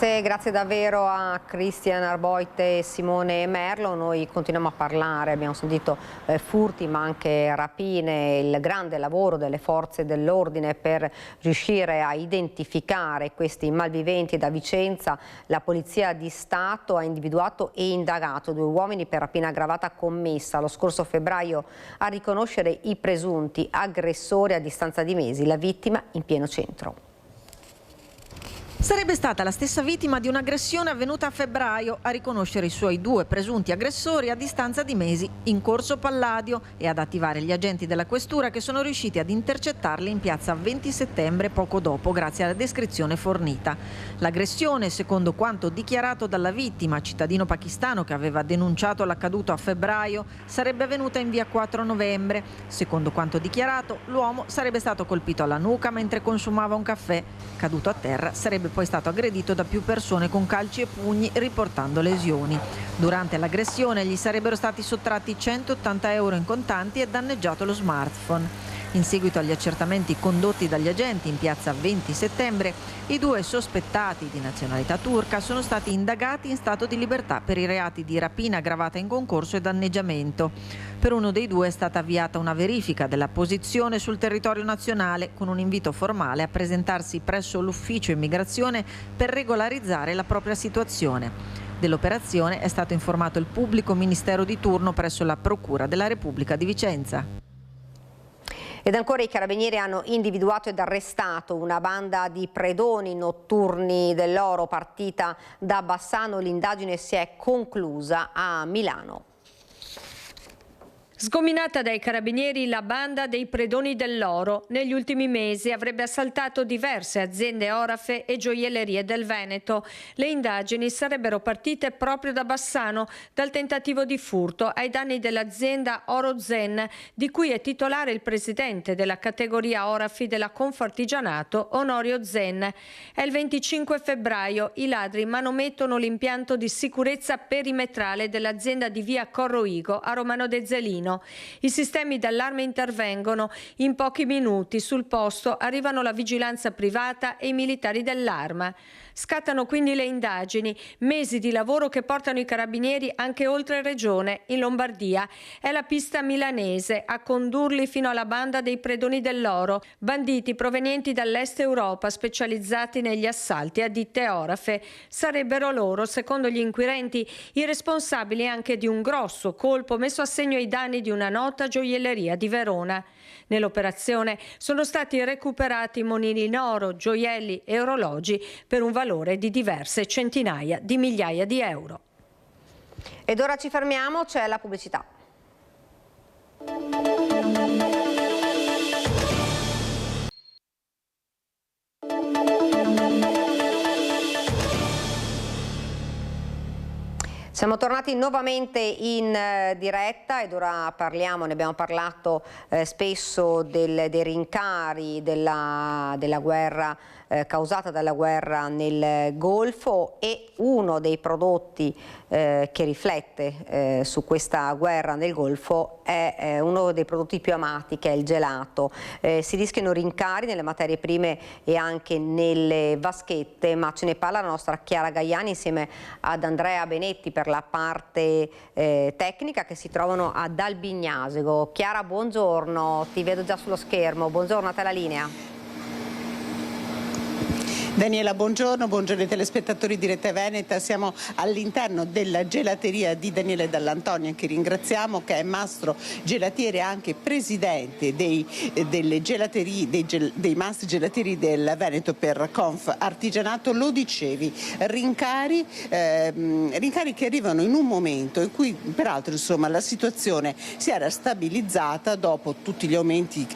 Grazie davvero a Cristian Arboite e Simone Merlo. Noi continuiamo a parlare, abbiamo sentito furti ma anche rapine, il grande lavoro delle forze dell'ordine per riuscire a identificare questi malviventi. Da Vicenza la Polizia di Stato ha individuato e indagato 2 uomini per rapina aggravata commessa lo scorso febbraio, a riconoscere i presunti aggressori a distanza di mesi, la vittima in pieno centro. Sarebbe stata la stessa vittima di un'aggressione avvenuta a febbraio a riconoscere i suoi 2 presunti aggressori a distanza di mesi in Corso Palladio e ad attivare gli agenti della questura che sono riusciti ad intercettarli in piazza 20 settembre poco dopo grazie alla descrizione fornita. L'aggressione, secondo quanto dichiarato dalla vittima, cittadino pakistano che aveva denunciato l'accaduto a febbraio, sarebbe avvenuta in via 4 novembre. Secondo quanto dichiarato, l'uomo sarebbe stato colpito alla nuca mentre consumava un caffè. Caduto a terra, sarebbe poi stato aggredito da più persone con calci e pugni, riportando lesioni. Durante l'aggressione gli sarebbero stati sottratti 180 euro in contanti e danneggiato lo smartphone. In seguito agli accertamenti condotti dagli agenti in piazza 20 settembre, i 2 sospettati di nazionalità turca sono stati indagati in stato di libertà per i reati di rapina aggravata in concorso e danneggiamento. Per uno dei 2 è stata avviata una verifica della posizione sul territorio nazionale con un invito formale a presentarsi presso l'ufficio immigrazione per regolarizzare la propria situazione. Dell'operazione è stato informato il pubblico ministero di turno presso la Procura della Repubblica di Vicenza. Ed ancora i carabinieri hanno individuato ed arrestato una banda di predoni notturni dell'oro partita da Bassano. L'indagine si è conclusa a Milano. Sgominata dai carabinieri la banda dei predoni dell'oro, negli ultimi mesi avrebbe assaltato diverse aziende orafe e gioiellerie del Veneto. Le indagini sarebbero partite proprio da Bassano, dal tentativo di furto ai danni dell'azienda Oro Zen, di cui è titolare il presidente della categoria orafi della Confartigianato, Onorio Zen. È il 25 febbraio, i ladri manomettono l'impianto di sicurezza perimetrale dell'azienda di via Corroigo a Romano de Zelino. I sistemi d'allarme intervengono. In pochi minuti sul posto arrivano la vigilanza privata e i militari dell'Arma. Scattano quindi le indagini, mesi di lavoro che portano i carabinieri anche oltre regione, in Lombardia. È la pista milanese a condurli fino alla banda dei predoni dell'oro, banditi provenienti dall'est Europa specializzati negli assalti a ditte orafe. Sarebbero loro, secondo gli inquirenti, i responsabili anche di un grosso colpo messo a segno ai danni di una nota gioielleria di Verona. Nell'operazione sono stati recuperati monili in oro, gioielli e orologi per un valore di diverse centinaia di migliaia di euro. Ed ora ci fermiamo, c'è la pubblicità. Siamo tornati nuovamente in diretta ed ora parliamo, ne abbiamo parlato spesso dei rincari della guerra causata dalla guerra nel Golfo, e uno dei prodotti che riflette su questa guerra nel Golfo è uno dei prodotti più amati, che è il gelato. Si rischiano rincari nelle materie prime e anche nelle vaschette, ma ce ne parla la nostra Chiara Gaiani insieme ad Andrea Benetti per la parte tecnica, che si trovano ad Albignasego. Chiara, buongiorno, ti vedo già sullo schermo. Buongiorno, a te la linea. Daniela, buongiorno ai telespettatori di Rete Veneta. Siamo all'interno della gelateria di Daniele Dall'Antonia, che ringraziamo, che è mastro gelatiere e anche presidente dei mastri gelatieri del Veneto per Conf Artigianato. Lo dicevi, rincari che arrivano in un momento in cui peraltro la situazione si era stabilizzata dopo tutti gli aumenti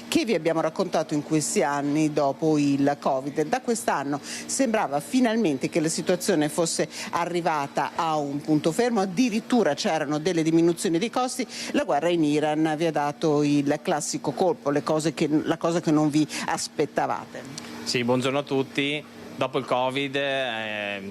che vi abbiamo raccontato in questi anni dopo il Covid. Da quest'anno sembrava finalmente che la situazione fosse arrivata a un punto fermo, addirittura c'erano delle diminuzioni dei costi. La guerra in Iran vi ha dato il classico colpo, la cosa che non vi aspettavate. Sì, buongiorno a tutti. Dopo il Covid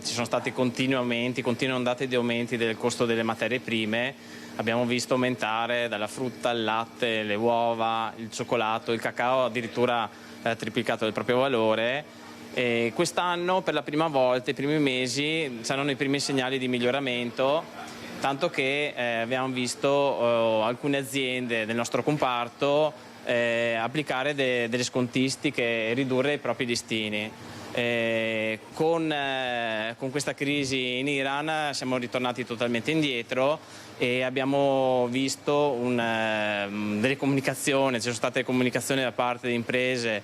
ci sono stati continue ondate di aumenti del costo delle materie prime. Abbiamo visto aumentare dalla frutta, il latte, le uova, il cioccolato, il cacao addirittura triplicato del proprio valore. E quest'anno per la prima volta, i primi mesi, c'erano i primi segnali di miglioramento, tanto che abbiamo visto alcune aziende del nostro comparto applicare delle scontistiche e ridurre i propri listini. Con questa crisi in Iran siamo ritornati totalmente indietro e abbiamo visto delle comunicazioni, ci sono state comunicazioni da parte di imprese,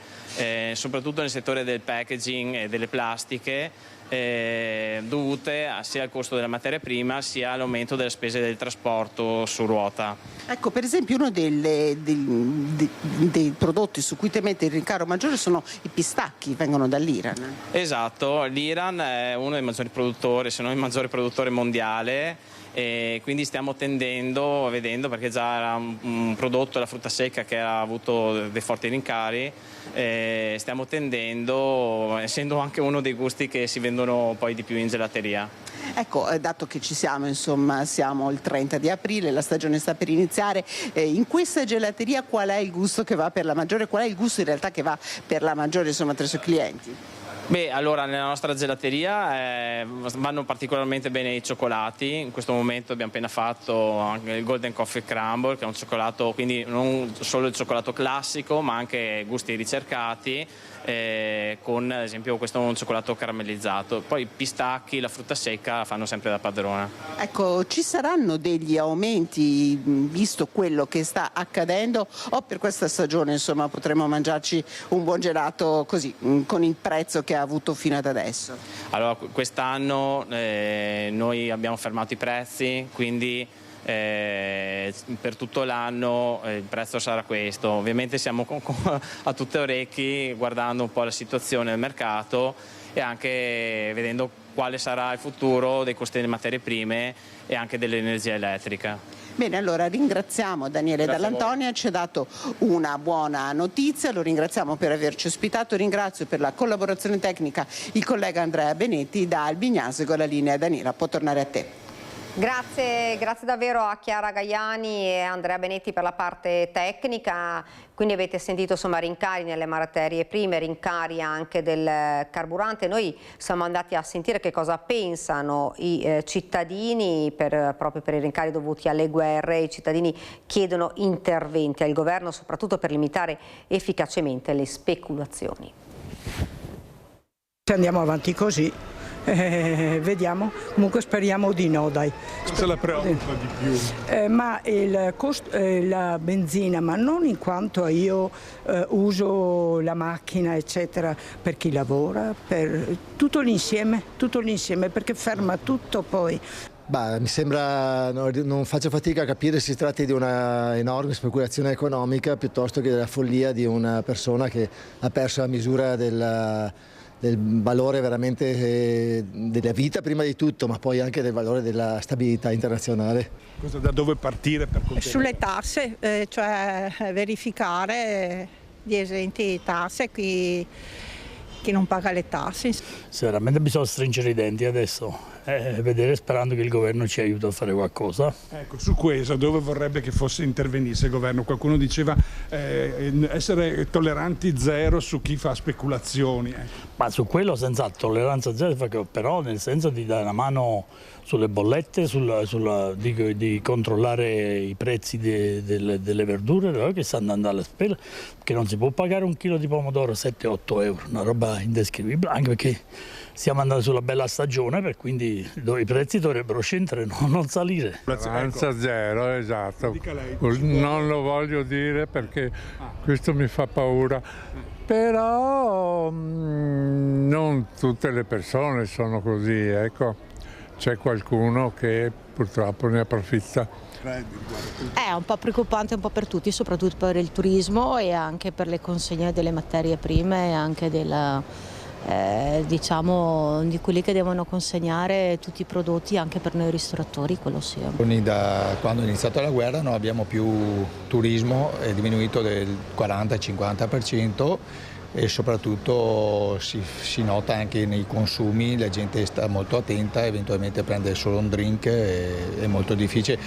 soprattutto nel settore del packaging e delle plastiche, dovute sia al costo della materia prima sia all'aumento delle spese del trasporto su ruota. Ecco, per esempio uno dei prodotti su cui temete il rincaro maggiore sono i pistacchi, vengono dall'Iran. Esatto, l'Iran è uno dei maggiori produttori, se non il maggiore produttore mondiale, e quindi stiamo vedendo, perché già era un prodotto, la frutta secca, che ha avuto dei forti rincari, stiamo tendendo, essendo anche uno dei gusti che si vendono poi di più in gelateria. Ecco, dato che ci siamo, siamo il 30 di aprile, la stagione sta per iniziare, in questa gelateria qual è il gusto che va per la maggiore, qual è il gusto in realtà che va per la maggiore tra i suoi clienti? Allora nella nostra gelateria vanno particolarmente bene i cioccolati. In questo momento abbiamo appena fatto anche il Golden Coffee Crumble, che è un cioccolato, quindi non solo il cioccolato classico ma anche gusti ricercati, con ad esempio questo è un cioccolato caramellizzato. Poi i pistacchi, la frutta secca fanno sempre da padrona. Ecco, ci saranno degli aumenti visto quello che sta accadendo, o per questa stagione potremo mangiarci un buon gelato così con il prezzo che ha avuto fino ad adesso? Allora, quest'anno noi abbiamo fermato i prezzi, quindi per tutto l'anno il prezzo sarà questo. Ovviamente siamo a tutte orecchi, guardando un po' la situazione del mercato e anche vedendo quale sarà il futuro dei costi delle materie prime e anche dell'energia elettrica. Bene, allora ringraziamo Daniele Dall'Antonia, ci ha dato una buona notizia, lo ringraziamo per averci ospitato, ringrazio per la collaborazione tecnica il collega Andrea Benetti. Da Albignasego la linea Daniela può tornare a te. Grazie davvero a Chiara Gaiani e Andrea Benetti per la parte tecnica. Quindi avete sentito rincari nelle materie prime, rincari anche del carburante. Noi siamo andati a sentire che cosa pensano i cittadini proprio per i rincari dovuti alle guerre. I cittadini chiedono interventi al governo soprattutto per limitare efficacemente le speculazioni. Se andiamo avanti così vediamo, comunque speriamo di no, dai. Cosa la preoccupa di più? Ma il costo, la benzina, ma non in quanto io uso la macchina eccetera, per chi lavora, per tutto l'insieme, perché ferma tutto poi. Mi sembra, non faccio fatica a capire se si tratti di una enorme speculazione economica piuttosto che della follia di una persona che ha perso la misura del valore veramente della vita prima di tutto, ma poi anche del valore della stabilità internazionale. Da dove partire per contenere? Sulle tasse, cioè verificare gli esenti di tasse, chi non paga le tasse. Se veramente bisogna stringere i denti adesso, vedere sperando che il governo ci aiuti a fare qualcosa. Ecco, su questo dove vorrebbe che fosse intervenisse il governo? Qualcuno diceva essere tolleranti zero su chi fa speculazioni. Ma su quello senza tolleranza zero, però nel senso di dare una mano sulle bollette, di controllare i prezzi delle verdure che stanno andando alle spese, che non si può pagare un chilo di pomodoro 7-8 euro, una roba indescrivibile, anche perché stiamo andando sulla bella stagione, per quindi i prezzi dovrebbero scendere, non salire. Tolleranza zero, esatto. Non lo voglio dire perché questo mi fa paura, però non tutte le persone sono così, ecco. C'è qualcuno che purtroppo ne approfitta. È un po' preoccupante un po' per tutti, soprattutto per il turismo e anche per le consegne delle materie prime e anche diciamo di quelli che devono consegnare tutti i prodotti anche per noi ristoratori, quello sì. Da quando è iniziata la guerra non abbiamo più turismo, è diminuito del 40-50%. E soprattutto si nota anche nei consumi, la gente sta molto attenta, eventualmente prende solo un drink, è molto difficile,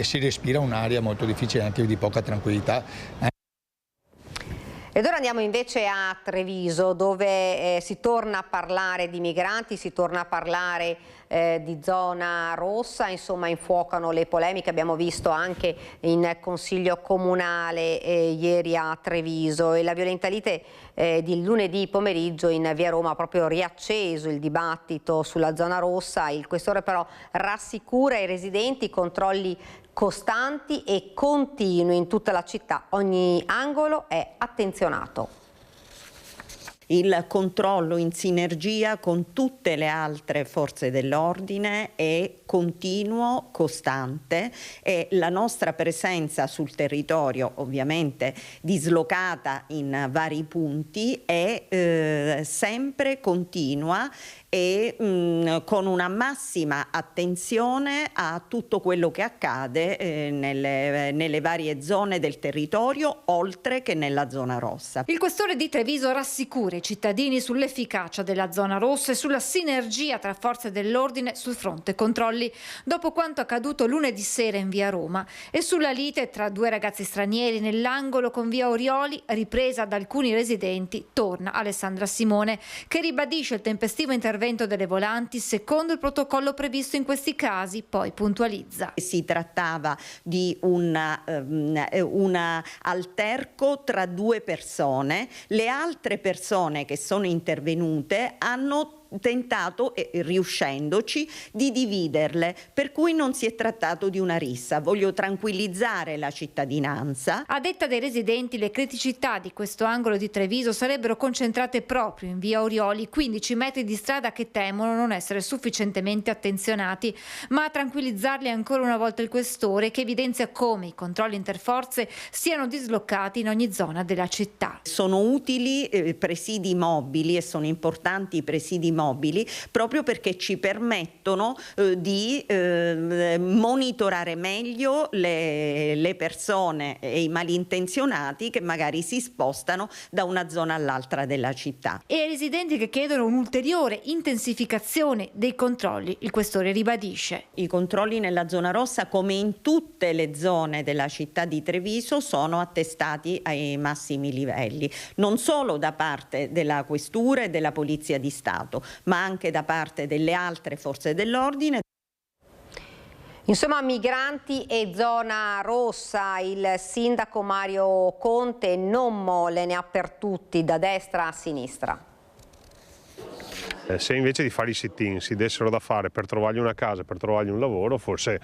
si respira un'aria molto difficile, anche di poca tranquillità. Ed ora andiamo invece a Treviso, dove si torna a parlare di migranti, si torna a parlare di zona rossa, insomma infuocano le polemiche, abbiamo visto anche in Consiglio Comunale ieri a Treviso, e la violenta lite di lunedì pomeriggio in via Roma ha proprio riacceso il dibattito sulla zona rossa. Il questore però rassicura i residenti controlli costanti e continui in tutta la città, ogni angolo è attenzionato. Il controllo in sinergia con tutte le altre forze dell'ordine è continuo, costante, e la nostra presenza sul territorio, ovviamente dislocata in vari punti, è sempre continua e con una massima attenzione a tutto quello che accade nelle varie zone del territorio, oltre che nella zona rossa. Il questore di Treviso rassicura i cittadini sull'efficacia della zona rossa e sulla sinergia tra forze dell'ordine sul fronte controlli, dopo quanto accaduto lunedì sera in via Roma, e sulla lite tra due ragazzi stranieri nell'angolo con via Orioli, ripresa da alcuni residenti. Torna Alessandra Simone, che ribadisce il tempestivo intervento delle volanti secondo il protocollo previsto in questi casi, poi puntualizza. Si trattava di un alterco tra due persone, le altre persone che sono intervenute hanno tentato, riuscendoci, di dividerle, per cui non si è trattato di una rissa. Voglio tranquillizzare la cittadinanza. A detta dei residenti, le criticità di questo angolo di Treviso sarebbero concentrate proprio in via Orioli, 15 metri di strada che temono non essere sufficientemente attenzionati, ma a tranquillizzarli ancora una volta il questore, che evidenzia come i controlli interforze siano dislocati in ogni zona della città. Sono utili presidi mobili e sono importanti i presidi mobili proprio perché ci permettono di monitorare meglio le persone e i malintenzionati che magari si spostano da una zona all'altra della città. E ai residenti che chiedono un'ulteriore intensificazione dei controlli, il questore ribadisce: i controlli nella zona rossa, come in tutte le zone della città di Treviso, sono attestati ai massimi livelli, non solo da parte della Questura e della Polizia di Stato, ma anche da parte delle altre forze dell'ordine. Insomma, migranti e zona rossa, il sindaco Mario Conte non molle, ne ha per tutti, da destra a sinistra. Se invece di fare i sit-in si dessero da fare per trovargli una casa, per trovargli un lavoro, forse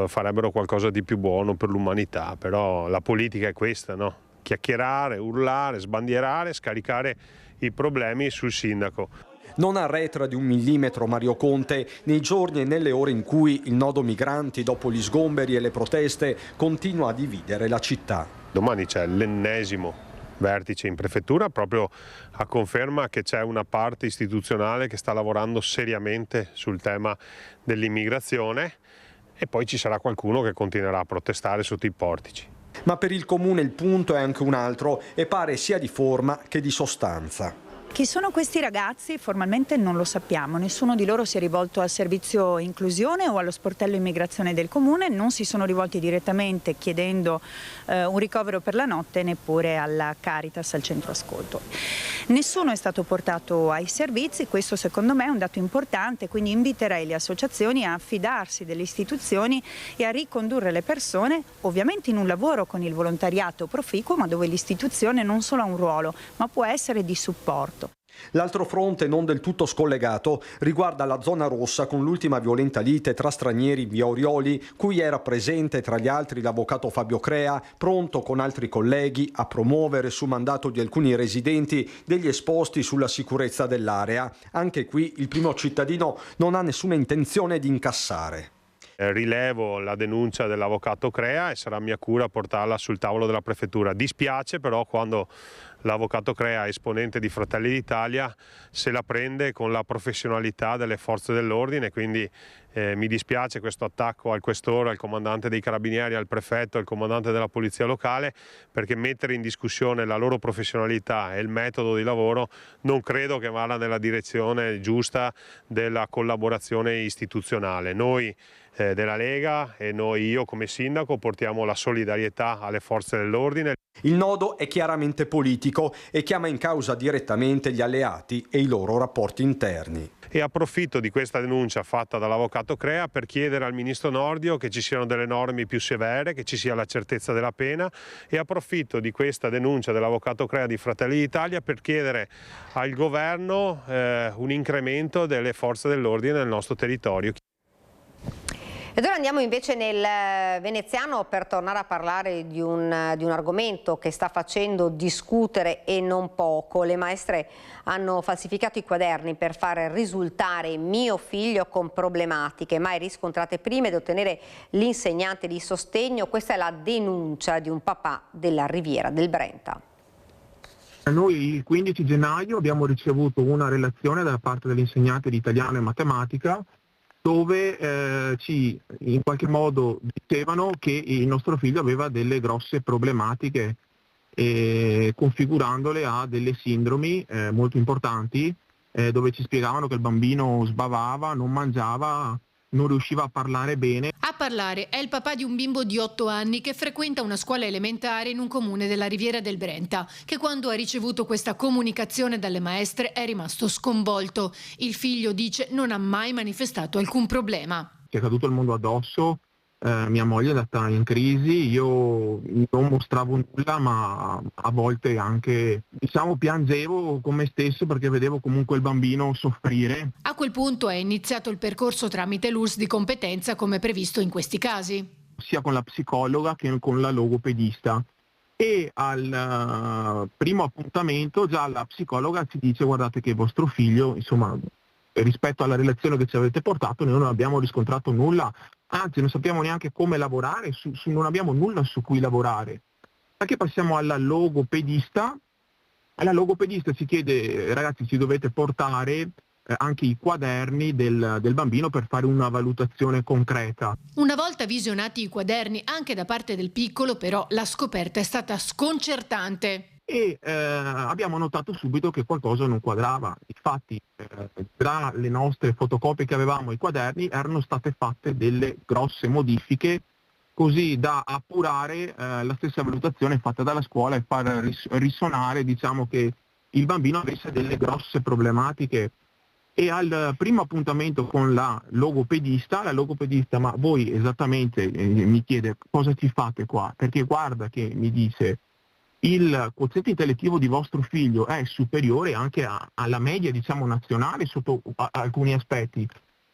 farebbero qualcosa di più buono per l'umanità, però la politica è questa, no? Chiacchierare, urlare, sbandierare, scaricare i problemi sul sindaco. Non arretra di un millimetro Mario Conte nei giorni e nelle ore in cui il nodo migranti, dopo gli sgomberi e le proteste, continua a dividere la città. Domani c'è l'ennesimo vertice in prefettura, proprio a conferma che c'è una parte istituzionale che sta lavorando seriamente sul tema dell'immigrazione, e poi ci sarà qualcuno che continuerà a protestare sotto i portici. Ma per il Comune il punto è anche un altro e pare sia di forma che di sostanza. Chi sono questi ragazzi? Formalmente non lo sappiamo, nessuno di loro si è rivolto al servizio inclusione o allo sportello immigrazione del Comune, non si sono rivolti direttamente chiedendo un ricovero per la notte, neppure alla Caritas, al centro ascolto. Nessuno è stato portato ai servizi, questo secondo me è un dato importante, quindi inviterei le associazioni a fidarsi delle istituzioni e a ricondurre le persone, ovviamente in un lavoro con il volontariato proficuo, ma dove l'istituzione non solo ha un ruolo, ma può essere di supporto. L'altro fronte, non del tutto scollegato, riguarda la zona rossa, con l'ultima violenta lite tra stranieri in via Orioli, cui era presente tra gli altri l'avvocato Fabio Crea, pronto con altri colleghi a promuovere su mandato di alcuni residenti degli esposti sulla sicurezza dell'area. Anche qui il primo cittadino non ha nessuna intenzione di incassare. Rilevo la denuncia dell'avvocato Crea e sarà mia cura portarla sul tavolo della prefettura. Dispiace però quando l'avvocato Crea, esponente di Fratelli d'Italia, se la prende con la professionalità delle forze dell'ordine, quindi mi dispiace questo attacco al questore, al comandante dei carabinieri, al prefetto, al comandante della polizia locale, perché mettere in discussione la loro professionalità e il metodo di lavoro non credo che vada nella direzione giusta della collaborazione istituzionale. Noi della Lega e io come sindaco portiamo la solidarietà alle forze dell'ordine. Il nodo è chiaramente politico e chiama in causa direttamente gli alleati e i loro rapporti interni. E approfitto di questa denuncia fatta dall'avvocato Crea per chiedere al ministro Nordio che ci siano delle norme più severe, che ci sia la certezza della pena, e approfitto di questa denuncia dell'avvocato Crea di Fratelli d'Italia per chiedere al governo un incremento delle forze dell'ordine nel nostro territorio. Ed ora andiamo invece nel veneziano per tornare a parlare di un argomento che sta facendo discutere e non poco. Le maestre hanno falsificato i quaderni per far risultare mio figlio con problematiche mai riscontrate prima ed ottenere l'insegnante di sostegno. Questa è la denuncia di un papà della Riviera del Brenta. Noi il 15 gennaio abbiamo ricevuto una relazione da parte dell'insegnante di italiano e matematica dove ci in qualche modo dicevano che il nostro figlio aveva delle grosse problematiche, configurandole a delle sindromi molto importanti, dove ci spiegavano che il bambino sbavava, non mangiava, non riusciva a parlare bene. A parlare è il papà di un bimbo di 8 anni che frequenta una scuola elementare in un comune della Riviera del Brenta, che quando ha ricevuto questa comunicazione dalle maestre è rimasto sconvolto. Il figlio dice non ha mai manifestato alcun problema. Ci è caduto il mondo addosso, mia moglie è andata in crisi, io non mostravo nulla, ma a volte anche piangevo con me stesso perché vedevo comunque il bambino soffrire. A quel punto è iniziato il percorso tramite l'ULSS di competenza come previsto in questi casi. Sia con la psicologa che con la logopedista. E al primo appuntamento già la psicologa ci dice guardate che vostro figlio, rispetto alla relazione che ci avete portato, noi non abbiamo riscontrato nulla, anzi non sappiamo neanche come lavorare, non abbiamo nulla su cui lavorare. Perché passiamo alla logopedista? Alla logopedista ci chiede, ragazzi, ci dovete portare anche i quaderni del bambino per fare una valutazione concreta. Una volta visionati i quaderni anche da parte del piccolo, però la scoperta è stata sconcertante. E abbiamo notato subito che qualcosa non quadrava. Infatti tra le nostre fotocopie che avevamo ai quaderni erano state fatte delle grosse modifiche così da appurare la stessa valutazione fatta dalla scuola e far risonare che il bambino avesse delle grosse problematiche. E al primo appuntamento con la logopedista, ma voi esattamente mi chiede cosa ci fate qua? Perché guarda che mi dice il quoziente intellettivo di vostro figlio è superiore anche alla media nazionale sotto alcuni aspetti.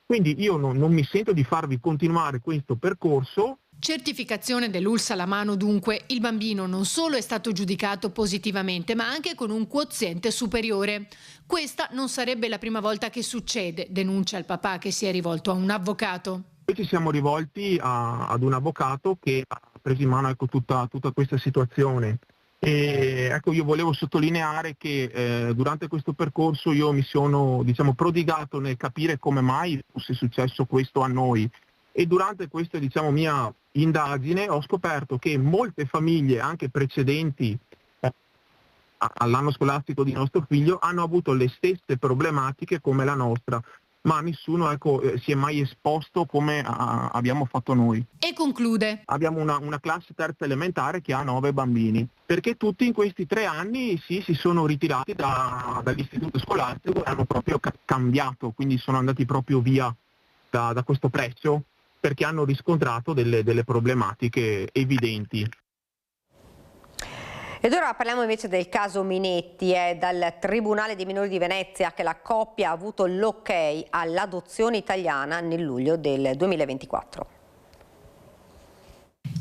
Quindi io non mi sento di farvi continuare questo percorso. Certificazione dell'ULSS alla mano dunque, il bambino non solo è stato giudicato positivamente ma anche con un quoziente superiore. Questa non sarebbe la prima volta che succede, denuncia il papà che si è rivolto a un avvocato. Poi ci siamo rivolti ad un avvocato che ha preso in mano tutta questa situazione E ecco, io volevo sottolineare che durante questo percorso io mi sono prodigato nel capire come mai fosse successo questo a noi, e durante questa mia indagine ho scoperto che molte famiglie anche precedenti all'anno scolastico di nostro figlio hanno avuto le stesse problematiche come la nostra, ma nessuno si è mai esposto come abbiamo fatto noi. E conclude. Abbiamo una classe terza elementare che ha 9 bambini, perché tutti in questi 3 anni si sono ritirati dall'istituto scolastico e hanno proprio cambiato, quindi sono andati proprio via da questo preccio, perché hanno riscontrato delle problematiche evidenti. Ed ora parliamo invece del caso Minetti. È dal Tribunale dei minori di Venezia che la coppia ha avuto l'ok all'adozione italiana nel luglio del 2024.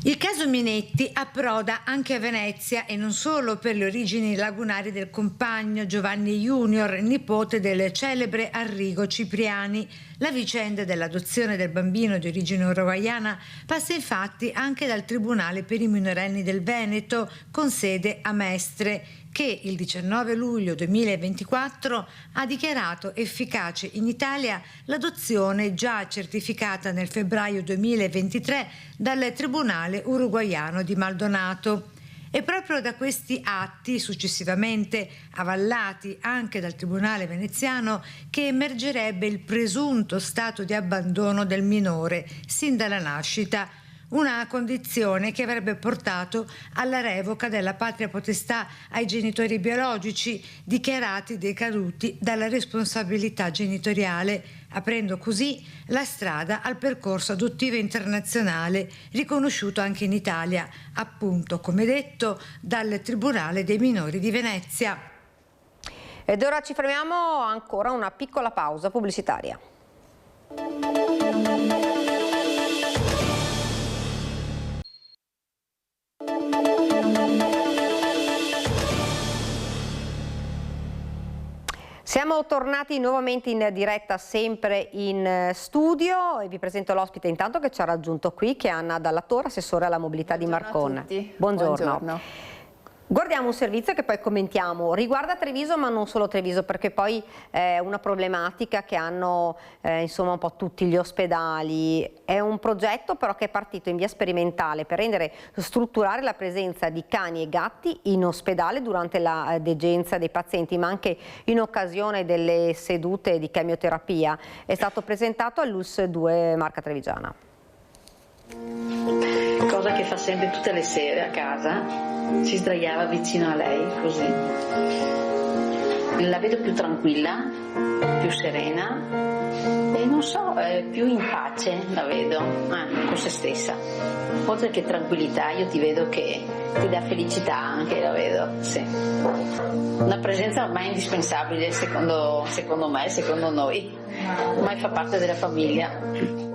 Il caso Minetti approda anche a Venezia, e non solo per le origini lagunari del compagno Giovanni Junior, nipote del celebre Arrigo Cipriani. La vicenda dell'adozione del bambino di origine uruguaiana passa infatti anche dal Tribunale per i minorenni del Veneto, con sede a Mestre, che il 19 luglio 2024 ha dichiarato efficace in Italia l'adozione già certificata nel febbraio 2023 dal Tribunale uruguaiano di Maldonato. È proprio da questi atti, successivamente avallati anche dal Tribunale veneziano, che emergerebbe il presunto stato di abbandono del minore sin dalla nascita, una condizione che avrebbe portato alla revoca della patria potestà ai genitori biologici, dichiarati decaduti dalla responsabilità genitoriale, aprendo così la strada al percorso adottivo internazionale riconosciuto anche in Italia, appunto, come detto, dal Tribunale dei minori di Venezia. Ed ora ci fermiamo, ancora una piccola pausa pubblicitaria. Siamo tornati nuovamente in diretta, sempre in studio, e vi presento l'ospite intanto che ci ha raggiunto qui, che è Anna Dalla Torre, assessore alla mobilità di Marcon. Buongiorno a tutti. Buongiorno. Guardiamo un servizio che poi commentiamo, riguarda Treviso ma non solo Treviso, perché poi è una problematica che hanno insomma un po' tutti gli ospedali. È un progetto però che è partito in via sperimentale per rendere strutturare la presenza di cani e gatti in ospedale durante la degenza dei pazienti, ma anche in occasione delle sedute di chemioterapia. È stato presentato all'ULSS 2 Marca Trevigiana. Cosa che fa sempre tutte le sere a casa, si sdraiava vicino a lei, così. La vedo più tranquilla, più serena e non so, più in pace la vedo, con se stessa. Oltre che tranquillità, io ti vedo che ti dà felicità anche, la vedo, sì. Una presenza ormai indispensabile secondo me, secondo noi, ormai fa parte della famiglia.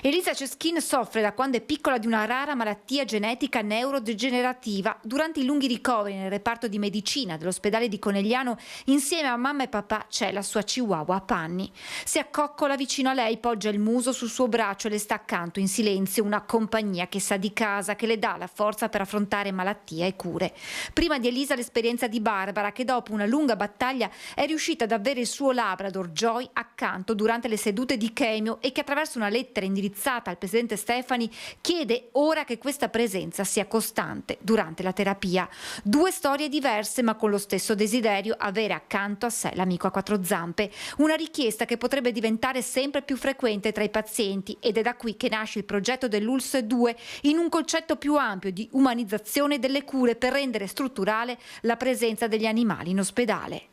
Elisa Ceschin soffre da quando è piccola di una rara malattia genetica neurodegenerativa. Durante i lunghi ricoveri nel reparto di medicina dell'ospedale di Conegliano, insieme a mamma e papà c'è la sua chihuahua Panni. Si accoccola vicino a lei, poggia il muso sul suo braccio e le sta accanto in silenzio, una compagnia che sa di casa, che le dà la forza per affrontare malattia e cure. Prima di Elisa l'esperienza di Barbara, che dopo una lunga battaglia è riuscita ad avere il suo Labrador Joy accanto durante le sedute di chemio, e che attraverso una lettera indirizzata al presidente Stefani chiede ora che questa presenza sia costante durante la terapia. Due storie diverse ma con lo stesso desiderio: avere accanto a sé l'amico a quattro zampe, una richiesta che potrebbe diventare sempre più frequente tra i pazienti, ed è da qui che nasce il progetto dell'ULSS 2 in un concetto più ampio di umanizzazione delle cure per rendere strutturale la presenza degli animali in ospedale.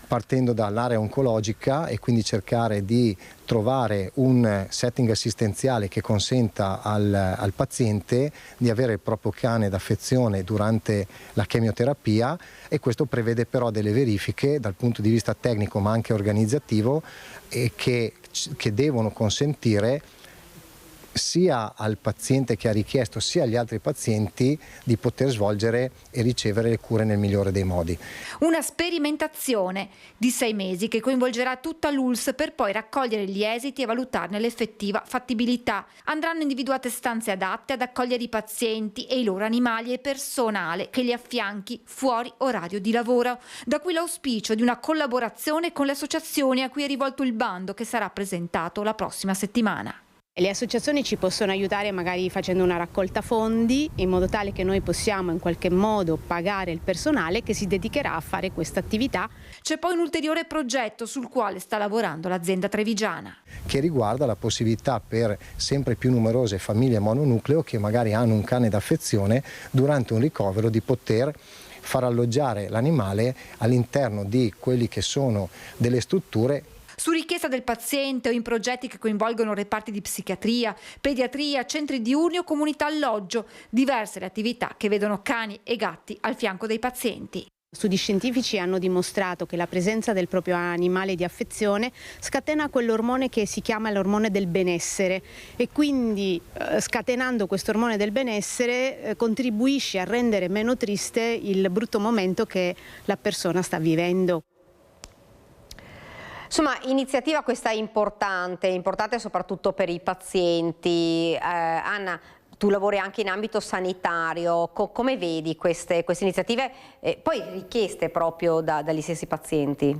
Partendo dall'area oncologica, e quindi cercare di trovare un setting assistenziale che consenta al paziente di avere il proprio cane d'affezione durante la chemioterapia, e questo prevede però delle verifiche dal punto di vista tecnico ma anche organizzativo che devono consentire sia al paziente che ha richiesto sia agli altri pazienti di poter svolgere e ricevere le cure nel migliore dei modi. Una sperimentazione di 6 mesi che coinvolgerà tutta l'ULSS per poi raccogliere gli esiti e valutarne l'effettiva fattibilità. Andranno individuate stanze adatte ad accogliere i pazienti e i loro animali e personale che li affianchi fuori orario di lavoro. Da qui l'auspicio di una collaborazione con le associazioni a cui è rivolto il bando che sarà presentato la prossima settimana. Le associazioni ci possono aiutare magari facendo una raccolta fondi in modo tale che noi possiamo in qualche modo pagare il personale che si dedicherà a fare questa attività. C'è poi un ulteriore progetto sul quale sta lavorando l'azienda trevigiana, che riguarda la possibilità per sempre più numerose famiglie mononucleo che magari hanno un cane d'affezione durante un ricovero di poter far alloggiare l'animale all'interno di quelli che sono delle strutture su richiesta del paziente o in progetti che coinvolgono reparti di psichiatria, pediatria, centri diurni o comunità alloggio, diverse le attività che vedono cani e gatti al fianco dei pazienti. Studi scientifici hanno dimostrato che la presenza del proprio animale di affezione scatena quell'ormone che si chiama l'ormone del benessere e quindi scatenando questo ormone del benessere contribuisce a rendere meno triste il brutto momento che la persona sta vivendo. Insomma, iniziativa questa importante soprattutto per i pazienti. Anna, tu lavori anche in ambito sanitario, come vedi queste iniziative poi richieste proprio dagli stessi pazienti?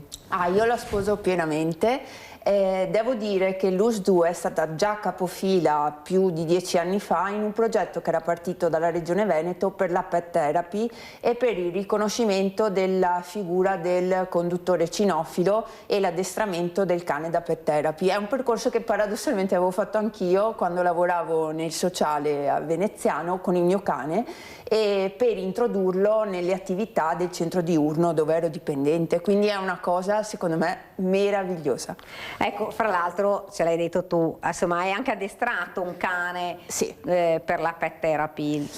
Io la sposo pienamente. Devo dire che l'ULSS è stata già capofila più di 10 anni fa in un progetto che era partito dalla Regione Veneto per la pet therapy e per il riconoscimento della figura del conduttore cinofilo e l'addestramento del cane da pet therapy. È un percorso che paradossalmente avevo fatto anch'io quando lavoravo nel sociale a veneziano con il mio cane e per introdurlo nelle attività del centro diurno dove ero dipendente, quindi è una cosa secondo me meravigliosa. Ecco, fra l'altro ce l'hai detto tu, insomma hai anche addestrato un cane per la pet therapy.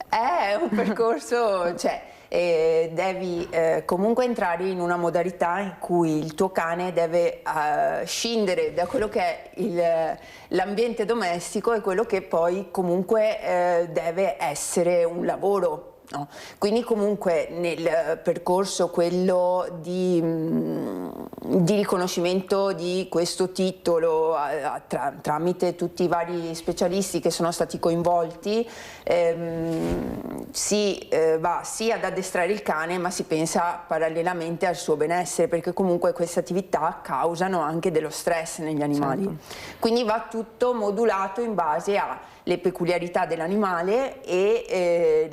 È un percorso, devi comunque entrare in una modalità in cui il tuo cane deve scindere da quello che è l'ambiente domestico e quello che poi comunque deve essere un lavoro. No. Quindi comunque nel percorso quello di riconoscimento di questo titolo tramite tutti i vari specialisti che sono stati coinvolti si va sia ad addestrare il cane ma si pensa parallelamente al suo benessere perché comunque queste attività causano anche dello stress negli animali. Certo. Quindi va tutto modulato in base alle peculiarità dell'animale e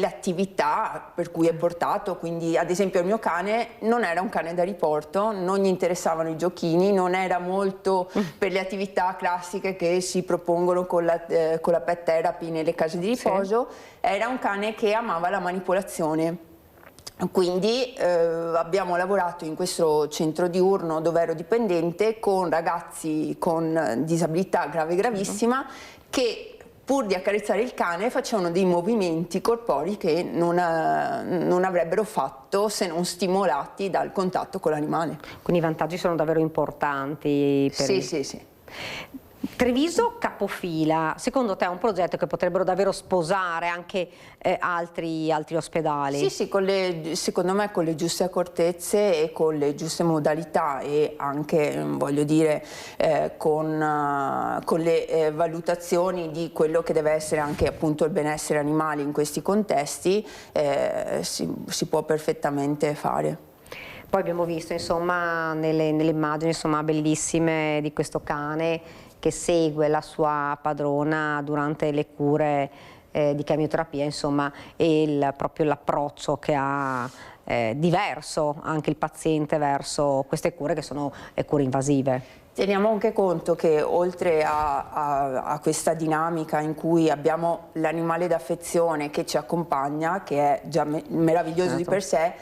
l'attività per cui è portato, quindi ad esempio il mio cane non era un cane da riporto, non gli interessavano i giochini, non era molto per le attività classiche che si propongono con la pet therapy nelle case di riposo, era un cane che amava la manipolazione. Quindi abbiamo lavorato in questo centro diurno dove ero dipendente con ragazzi con disabilità grave e gravissima che pur di accarezzare il cane facevano dei movimenti corporei che non avrebbero fatto se non stimolati dal contatto con l'animale. Quindi i vantaggi sono davvero importanti per sì. Treviso capofila, secondo te è un progetto che potrebbero davvero sposare anche altri ospedali? Sì, secondo me con le giuste accortezze e con le giuste modalità e anche, voglio dire, con le valutazioni di quello che deve essere anche appunto il benessere animale in questi contesti, si può perfettamente fare. Poi abbiamo visto insomma nelle immagini insomma bellissime di questo cane che segue la sua padrona durante le cure di chemioterapia, insomma, e proprio l'approccio che ha diverso anche il paziente verso queste cure che sono cure invasive. Teniamo anche conto che oltre a questa dinamica in cui abbiamo l'animale d'affezione che ci accompagna, che è già meraviglioso di per sé,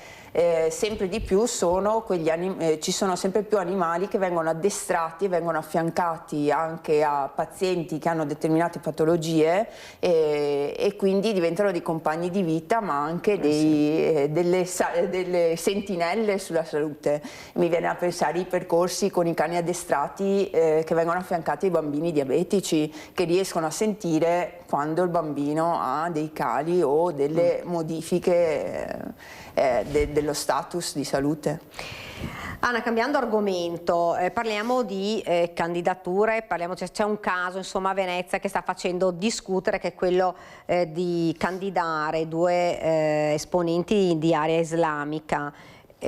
sempre di più ci sono sempre più animali che vengono addestrati e vengono affiancati anche a pazienti che hanno determinate patologie e quindi diventano dei compagni di vita, ma anche delle sentinelle sulla salute. Mi viene a pensare i percorsi con i cani addestrati che vengono affiancati ai bambini diabetici, che riescono a sentire quando il bambino ha dei cali o delle modifiche dello status di salute. Anna, cambiando argomento, parliamo di candidature, c'è un caso insomma a Venezia che sta facendo discutere, che è quello di candidare due esponenti di area islamica.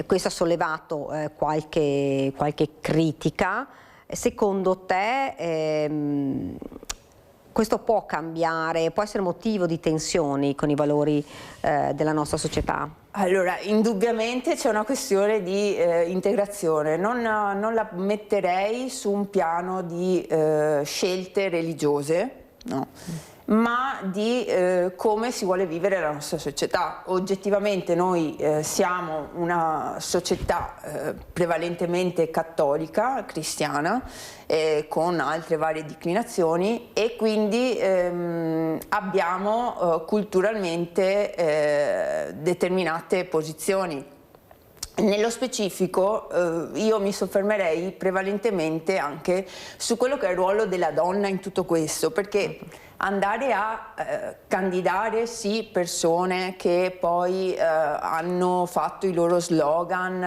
Questo ha sollevato qualche critica. Secondo te questo può cambiare, può essere motivo di tensioni con i valori della nostra società? Allora, indubbiamente c'è una questione di integrazione, non la metterei su un piano di scelte religiose, no, ma di come si vuole vivere la nostra società. Oggettivamente noi siamo una società prevalentemente cattolica, cristiana, con altre varie declinazioni, e quindi abbiamo culturalmente determinate posizioni. Nello specifico io mi soffermerei prevalentemente anche su quello che è il ruolo della donna in tutto questo, perché andare a candidare sì persone che poi hanno fatto i loro slogan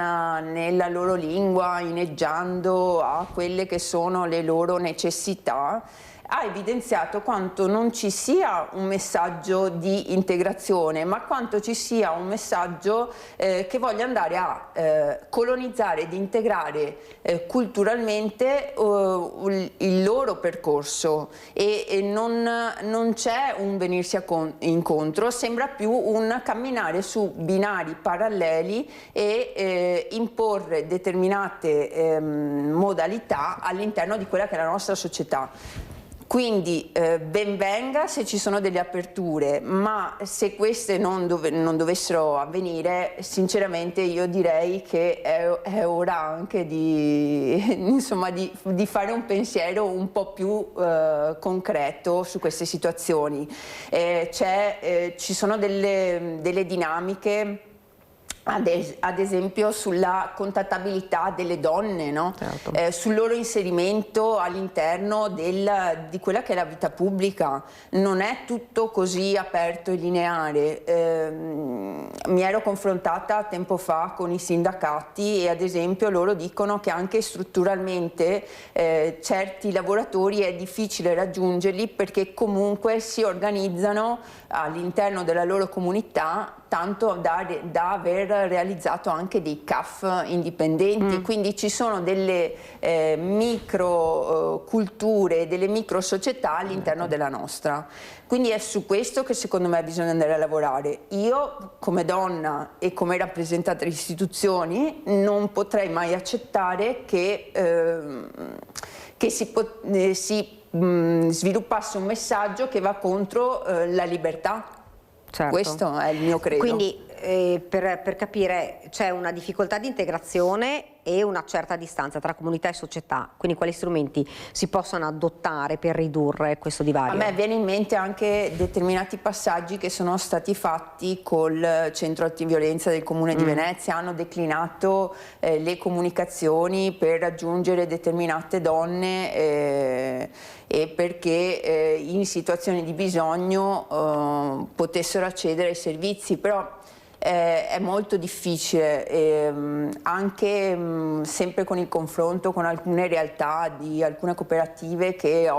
nella loro lingua, inneggiando a quelle che sono le loro necessità, ha evidenziato quanto non ci sia un messaggio di integrazione, ma quanto ci sia un messaggio che voglia andare a colonizzare ed integrare culturalmente il loro percorso, e non c'è un venirsi incontro, sembra più un camminare su binari paralleli e imporre determinate modalità all'interno di quella che è la nostra società. Quindi ben venga se ci sono delle aperture, ma se queste non dovessero avvenire, sinceramente io direi che è ora anche di fare un pensiero un po' più concreto su queste situazioni. Ci sono delle dinamiche, ad esempio sulla contattabilità delle donne, no? Certo. Sul loro inserimento all'interno di quella che è la vita pubblica. Non è tutto così aperto e lineare. Mi ero confrontata tempo fa con i sindacati e ad esempio loro dicono che anche strutturalmente certi lavoratori è difficile raggiungerli, perché comunque si organizzano all'interno della loro comunità, tanto da aver realizzato anche dei CAF indipendenti, quindi ci sono delle micro culture, delle micro società all'interno della nostra. Quindi è su questo che secondo me bisogna andare a lavorare. Io come donna e come rappresentante delle istituzioni non potrei mai accettare che si sviluppasse un messaggio che va contro la libertà. Certo. Questo è il mio credo. Quindi per capire, c'è una difficoltà di integrazione e una certa distanza tra comunità e società, quindi quali strumenti si possono adottare per ridurre questo divario? A me viene in mente anche determinati passaggi che sono stati fatti col centro antiviolenza del Comune di Venezia, hanno declinato le comunicazioni per raggiungere determinate donne e perché in situazioni di bisogno potessero accedere ai servizi, però è molto difficile, anche sempre con il confronto con alcune realtà di alcune cooperative che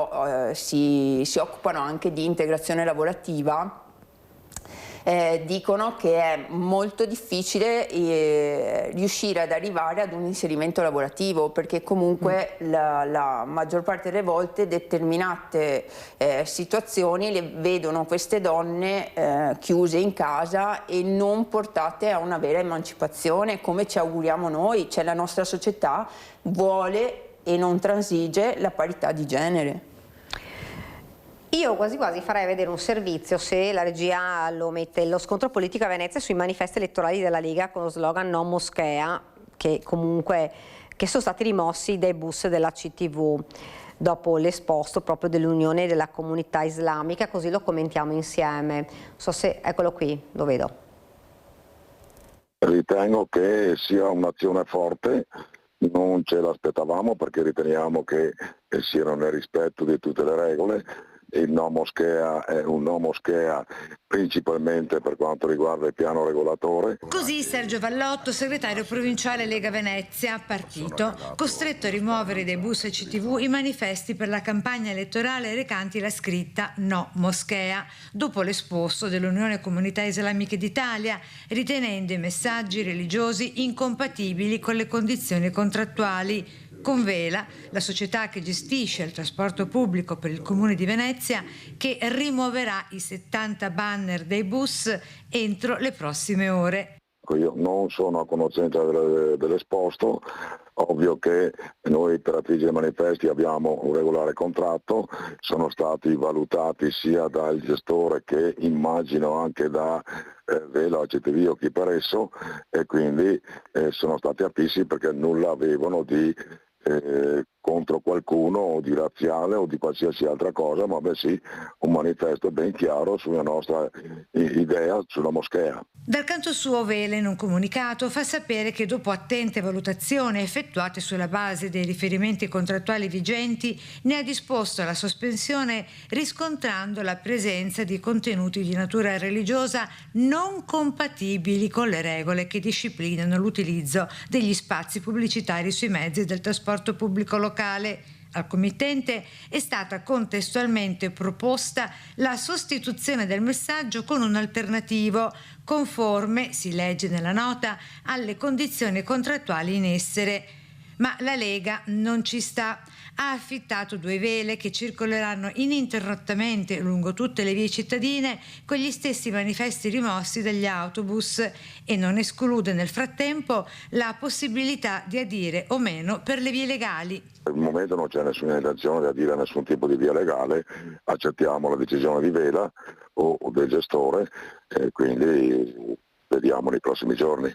si occupano anche di integrazione lavorativa. Dicono che è molto difficile riuscire ad arrivare ad un inserimento lavorativo, perché comunque la maggior parte delle volte determinate situazioni le vedono queste donne chiuse in casa e non portate a una vera emancipazione come ci auguriamo noi, cioè la nostra società vuole e non transige la parità di genere. Io quasi quasi farei vedere un servizio, se la regia lo mette, lo scontro politico a Venezia sui manifesti elettorali della Lega con lo slogan No Moschea, che sono stati rimossi dai bus della CTV dopo l'esposto proprio dell'Unione della Comunità Islamica, così lo commentiamo insieme. Non so se, eccolo qui, lo vedo. Ritengo che sia un'azione forte, non ce l'aspettavamo perché riteniamo che siano nel rispetto di tutte le regole. Il no moschea è un no moschea principalmente per quanto riguarda il piano regolatore. Così Sergio Vallotto, segretario provinciale Lega Venezia, partito, costretto a rimuovere dai bus e CTV i manifesti per la campagna elettorale recanti la scritta No Moschea, dopo l'esposto dell'Unione Comunità Islamiche d'Italia, ritenendo i messaggi religiosi incompatibili con le condizioni contrattuali. Convela, la società che gestisce il trasporto pubblico per il Comune di Venezia, che rimuoverà i 70 banner dei bus entro le prossime ore. Io non sono a conoscenza dell'esposto, ovvio che noi per attingere manifesti abbiamo un regolare contratto, sono stati valutati sia dal gestore che immagino anche da Vela, CTV o chi per esso, e quindi sono stati affissi perché nulla avevano di contro qualcuno o di razziale o di qualsiasi altra cosa, ma bensì un manifesto ben chiaro sulla nostra idea sulla moschea. Dal canto suo Vela, in un comunicato, fa sapere che dopo attente valutazioni effettuate sulla base dei riferimenti contrattuali vigenti, ne ha disposto la sospensione riscontrando la presenza di contenuti di natura religiosa non compatibili con le regole che disciplinano l'utilizzo degli spazi pubblicitari sui mezzi del trasporto pubblico locale. Al committente è stata contestualmente proposta la sostituzione del messaggio con un alternativo conforme, si legge nella nota, alle condizioni contrattuali in essere. Ma la Lega non ci sta. Ha affittato 2 vele che circoleranno ininterrottamente lungo tutte le vie cittadine con gli stessi manifesti rimossi dagli autobus e non esclude nel frattempo la possibilità di adire o meno per le vie legali. Per il momento non c'è nessuna intenzione di adire nessun tipo di via legale, accettiamo la decisione di Vela o del gestore e quindi vediamo nei prossimi giorni.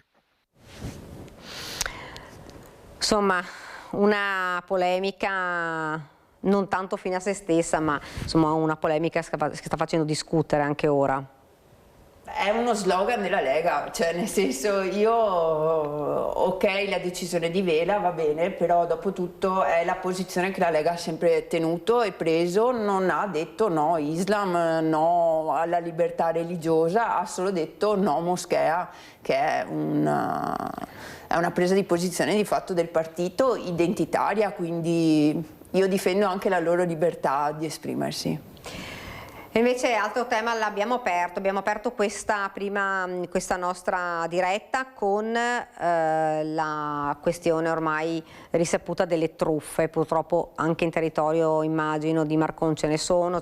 Insomma, una polemica non tanto fine a se stessa, ma insomma una polemica che sta facendo discutere anche ora. È uno slogan della Lega, cioè nel senso ok la decisione di Vela va bene, però dopo tutto è la posizione che la Lega ha sempre tenuto e preso, non ha detto no Islam, no alla libertà religiosa, ha solo detto no moschea, che è una presa di posizione di fatto del partito identitaria, quindi io difendo anche la loro libertà di esprimersi. Invece altro tema l'abbiamo aperto questa nostra diretta con la questione ormai risaputa delle truffe. Purtroppo anche in territorio, immagino, di Marcon ce ne sono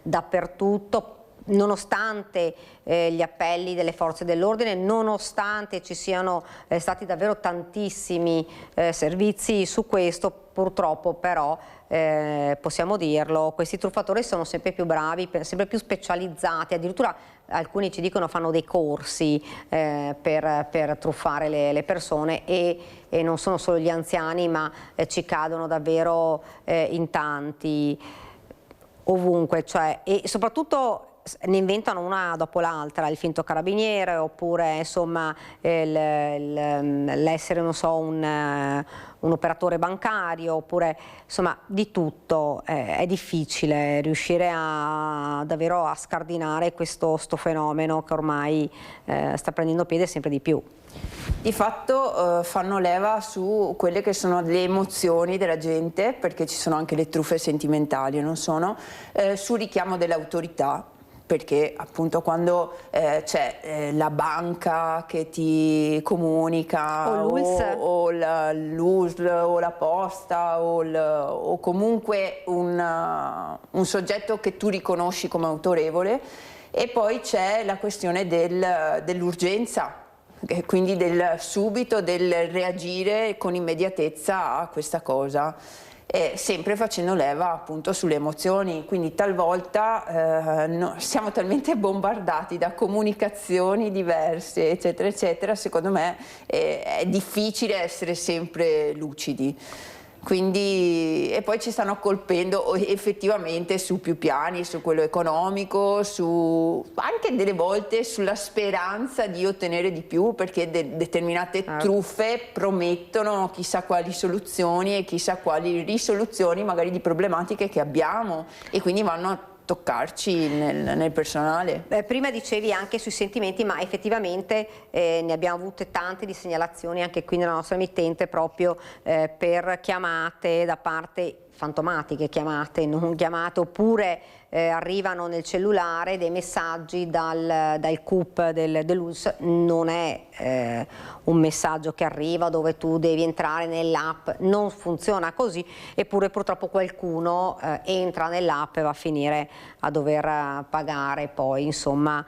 dappertutto. Nonostante gli appelli delle forze dell'ordine, nonostante ci siano stati davvero tantissimi servizi su questo, purtroppo però possiamo dirlo, questi truffatori sono sempre più bravi, sempre più specializzati, addirittura alcuni ci dicono fanno dei corsi per truffare le persone e non sono solo gli anziani, ma ci cadono davvero in tanti, ovunque, cioè, e soprattutto ne inventano una dopo l'altra, il finto carabiniere oppure insomma l'essere, non so, un operatore bancario, oppure insomma di tutto. È difficile riuscire davvero a scardinare questo fenomeno che ormai sta prendendo piede sempre di più. Di fatto fanno leva su quelle che sono le emozioni della gente, perché ci sono anche le truffe sentimentali, non sono, sul richiamo dell'autorità. Perché appunto quando c'è la banca che ti comunica o l'USL o la posta o comunque un soggetto che tu riconosci come autorevole, e poi c'è la questione dell'urgenza, quindi del subito, del reagire con immediatezza a questa cosa. sempre facendo leva appunto sulle emozioni, quindi talvolta siamo talmente bombardati da comunicazioni diverse eccetera eccetera, secondo me è difficile essere sempre lucidi. Quindi, e poi ci stanno colpendo effettivamente su più piani, su quello economico, anche delle volte sulla speranza di ottenere di più, perché determinate truffe promettono chissà quali soluzioni e chissà quali risoluzioni magari di problematiche che abbiamo, e quindi vanno a toccarci nel personale. Prima dicevi anche sui sentimenti, ma effettivamente ne abbiamo avute tante di segnalazioni anche qui nella nostra emittente, proprio per chiamate da parte fantomatiche, chiamate, non chiamate, oppure arrivano nel cellulare dei messaggi dal CUP dell'ULSS. Non è un messaggio che arriva dove tu devi entrare nell'app, non funziona così, eppure purtroppo qualcuno entra nell'app e va a finire a dover pagare poi, insomma,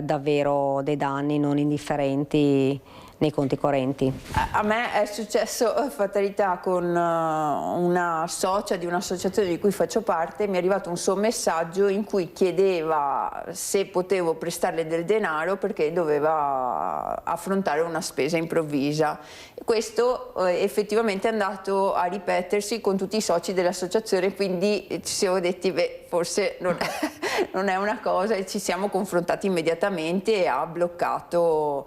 davvero dei danni non indifferenti nei conti correnti. A me è successo fatalità con una socia di un'associazione di cui faccio parte. Mi è arrivato un suo messaggio in cui chiedeva se potevo prestarle del denaro perché doveva affrontare una spesa improvvisa. Questo effettivamente è andato a ripetersi con tutti i soci dell'associazione, quindi ci siamo detti beh, forse non è una cosa, e ci siamo confrontati immediatamente e ha bloccato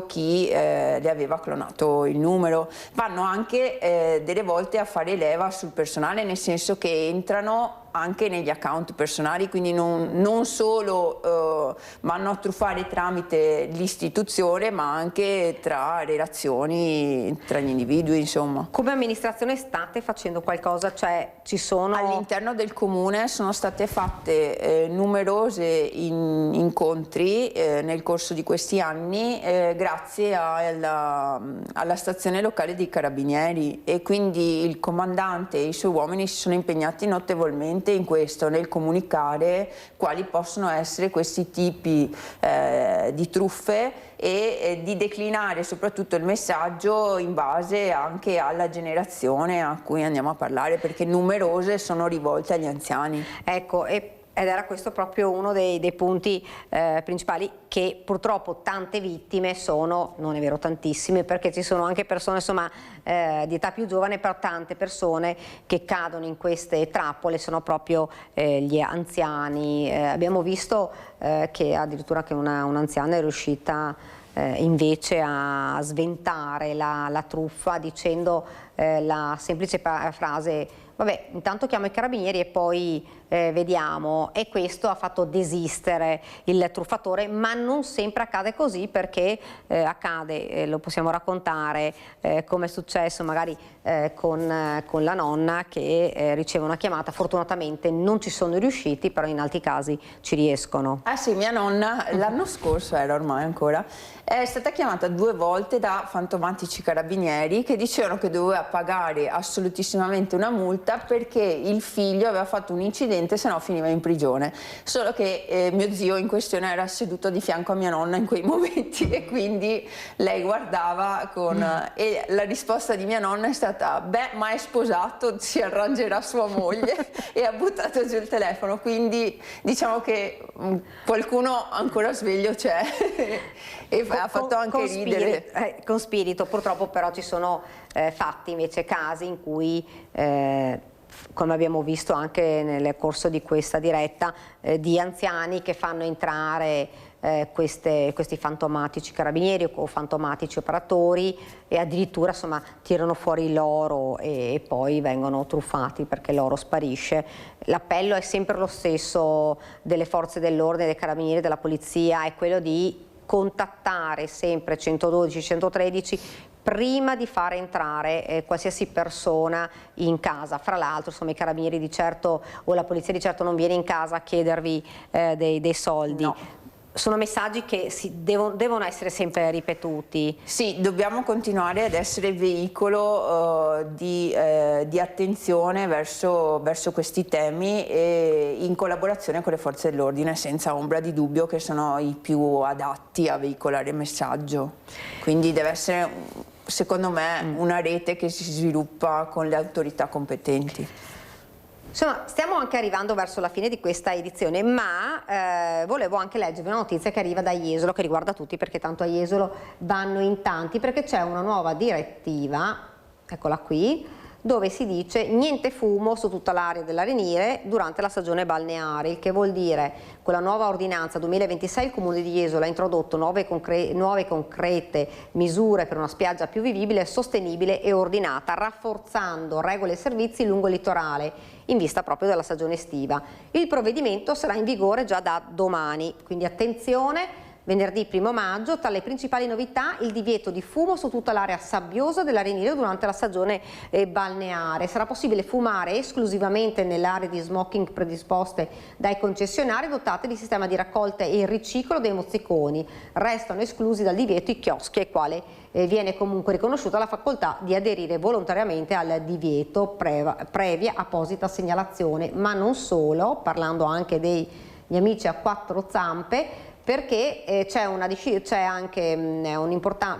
chi le aveva clonato il numero. Vanno anche delle volte a fare leva sul personale, nel senso che entrano anche negli account personali, quindi non solo vanno a truffare tramite l'istituzione, ma anche tra relazioni tra gli individui, insomma. Come amministrazione state facendo qualcosa? Cioè ci sono... All'interno del comune sono state fatte numerose incontri nel corso di questi anni grazie alla stazione locale dei Carabinieri, e quindi il comandante e i suoi uomini si sono impegnati notevolmente in questo, nel comunicare quali possono essere questi tipi di truffe e di declinare soprattutto il messaggio in base anche alla generazione a cui andiamo a parlare, perché numerose sono rivolte agli anziani. Ecco, ed era questo proprio uno dei punti principali, che purtroppo tante vittime sono, non è vero tantissime, perché ci sono anche persone insomma di età più giovane, però tante persone che cadono in queste trappole sono proprio gli anziani. Abbiamo visto che addirittura che un'anziana è riuscita invece a sventare la truffa dicendo la semplice frase: vabbè, intanto chiamo i carabinieri e poi vediamo, e questo ha fatto desistere il truffatore. Ma non sempre accade così, perché accade, lo possiamo raccontare, come è successo magari con la nonna che riceve una chiamata, fortunatamente non ci sono riusciti, però in altri casi ci riescono. Ah sì, mia nonna l'anno scorso era ormai ancora, è stata chiamata 2 volte da fantomatici carabinieri che dicevano che doveva pagare assolutissimamente una multa perché il figlio aveva fatto un incidente, se no finiva in prigione. Solo che mio zio in questione era seduto di fianco a mia nonna in quei momenti, e quindi lei guardava e la risposta di mia nonna è stata: beh, ma è sposato, si arrangerà sua moglie e ha buttato giù il telefono. Quindi diciamo che qualcuno ancora sveglio c'è e ha fatto anche ridere. Con spirito. Purtroppo però ci sono fatti invece, casi in cui come abbiamo visto anche nel corso di questa diretta, di anziani che fanno entrare questi fantomatici carabinieri o fantomatici operatori, e addirittura insomma tirano fuori l'oro e poi vengono truffati perché l'oro sparisce. L'appello è sempre lo stesso delle forze dell'ordine, dei carabinieri, della polizia, è quello di contattare sempre 112, 113 prima di fare entrare qualsiasi persona in casa. Fra l'altro insomma i carabinieri di certo o la polizia di certo non viene in casa a chiedervi dei soldi. No. sono messaggi che devono essere sempre ripetuti. Sì, dobbiamo continuare ad essere veicolo di attenzione verso questi temi e in collaborazione con le forze dell'ordine, senza ombra di dubbio che sono i più adatti a veicolare il messaggio. Quindi deve essere, secondo me, una rete che si sviluppa con le autorità competenti. Insomma, stiamo anche arrivando verso la fine di questa edizione, ma volevo anche leggervi una notizia che arriva da Jesolo, che riguarda tutti, perché tanto a Jesolo vanno in tanti, perché c'è una nuova direttiva, eccola qui, dove si dice niente fumo su tutta l'area dell'Arenile durante la stagione balneare, il che vuol dire con la nuova ordinanza 2026 il Comune di Jesolo ha introdotto nuove concrete misure per una spiaggia più vivibile, sostenibile e ordinata, rafforzando regole e servizi lungo il litorale in vista proprio della stagione estiva. Il provvedimento sarà in vigore già da domani, quindi attenzione. Venerdì 1 maggio, tra le principali novità, il divieto di fumo su tutta l'area sabbiosa dell'Arenile durante la stagione balneare. Sarà possibile fumare esclusivamente nelle aree di smoking predisposte dai concessionari dotate di sistema di raccolta e riciclo dei mozziconi. Restano esclusi dal divieto i chioschi ai quali viene comunque riconosciuta la facoltà di aderire volontariamente al divieto previa apposita segnalazione, ma non solo, parlando anche degli amici a quattro zampe, perché c'è anche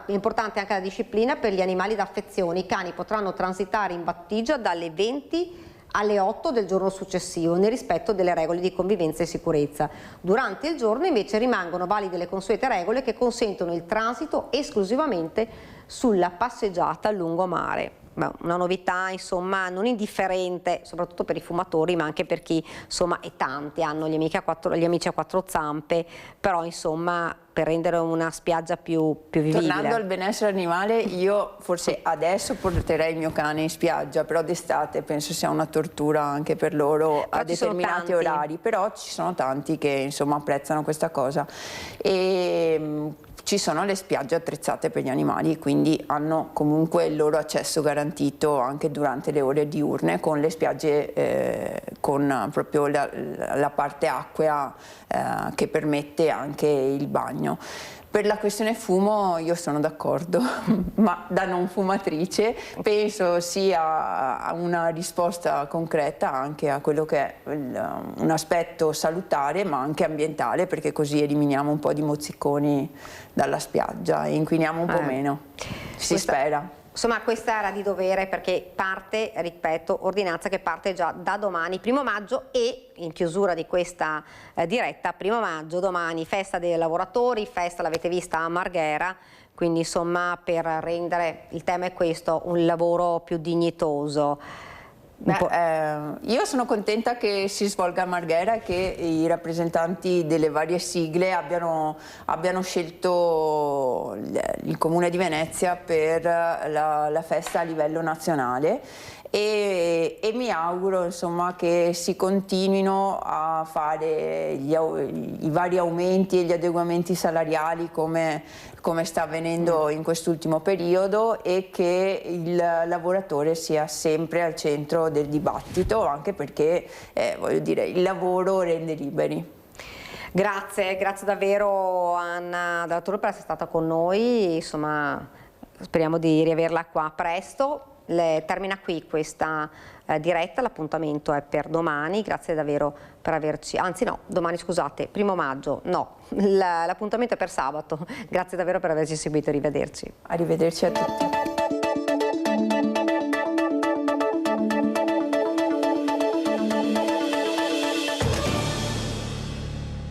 importante anche la disciplina per gli animali d'affezione. I cani potranno transitare in battigia dalle 20 alle 8 del giorno successivo, nel rispetto delle regole di convivenza e sicurezza. Durante il giorno invece rimangono valide le consuete regole che consentono il transito esclusivamente sulla passeggiata a lungomare. Una novità insomma non indifferente, soprattutto per i fumatori, ma anche per chi insomma, e tanti hanno gli amici a quattro zampe, però insomma per rendere una spiaggia più vivibile. Tornando al benessere animale, io forse adesso porterei il mio cane in spiaggia, però d'estate penso sia una tortura anche per loro a determinati orari, però ci sono tanti che insomma apprezzano questa cosa. E ci sono le spiagge attrezzate per gli animali, quindi hanno comunque il loro accesso garantito anche durante le ore diurne, con le spiagge con proprio la parte acquea che permette anche il bagno. Per la questione fumo io sono d'accordo, ma da non fumatrice penso sia una risposta concreta anche a quello che è un aspetto salutare ma anche ambientale, perché così eliminiamo un po' di mozziconi dalla spiaggia e inquiniamo un po' meno, si spera. Insomma, questa era di dovere perché parte, ripeto, ordinanza che parte già da domani, 1 maggio, e in chiusura di questa diretta, 1 maggio, domani, festa dei lavoratori, festa l'avete vista a Marghera, quindi insomma per rendere, il tema è questo, un lavoro più dignitoso. Io sono contenta che si svolga a Marghera e che i rappresentanti delle varie sigle abbiano scelto il Comune di Venezia per la festa a livello nazionale e mi auguro insomma che si continuino a fare i vari aumenti e gli adeguamenti salariali come sta avvenendo in quest'ultimo periodo e che il lavoratore sia sempre al centro del dibattito, anche perché voglio dire, il lavoro rende liberi. Grazie davvero Anna Dalla Torre per essere stata con noi, insomma speriamo di riaverla qua presto. Termina qui questa diretta, l'appuntamento è per domani, grazie davvero per averci, anzi no, domani scusate, 1 maggio, no, l'appuntamento è per sabato, grazie davvero per averci seguito, arrivederci. Arrivederci a tutti.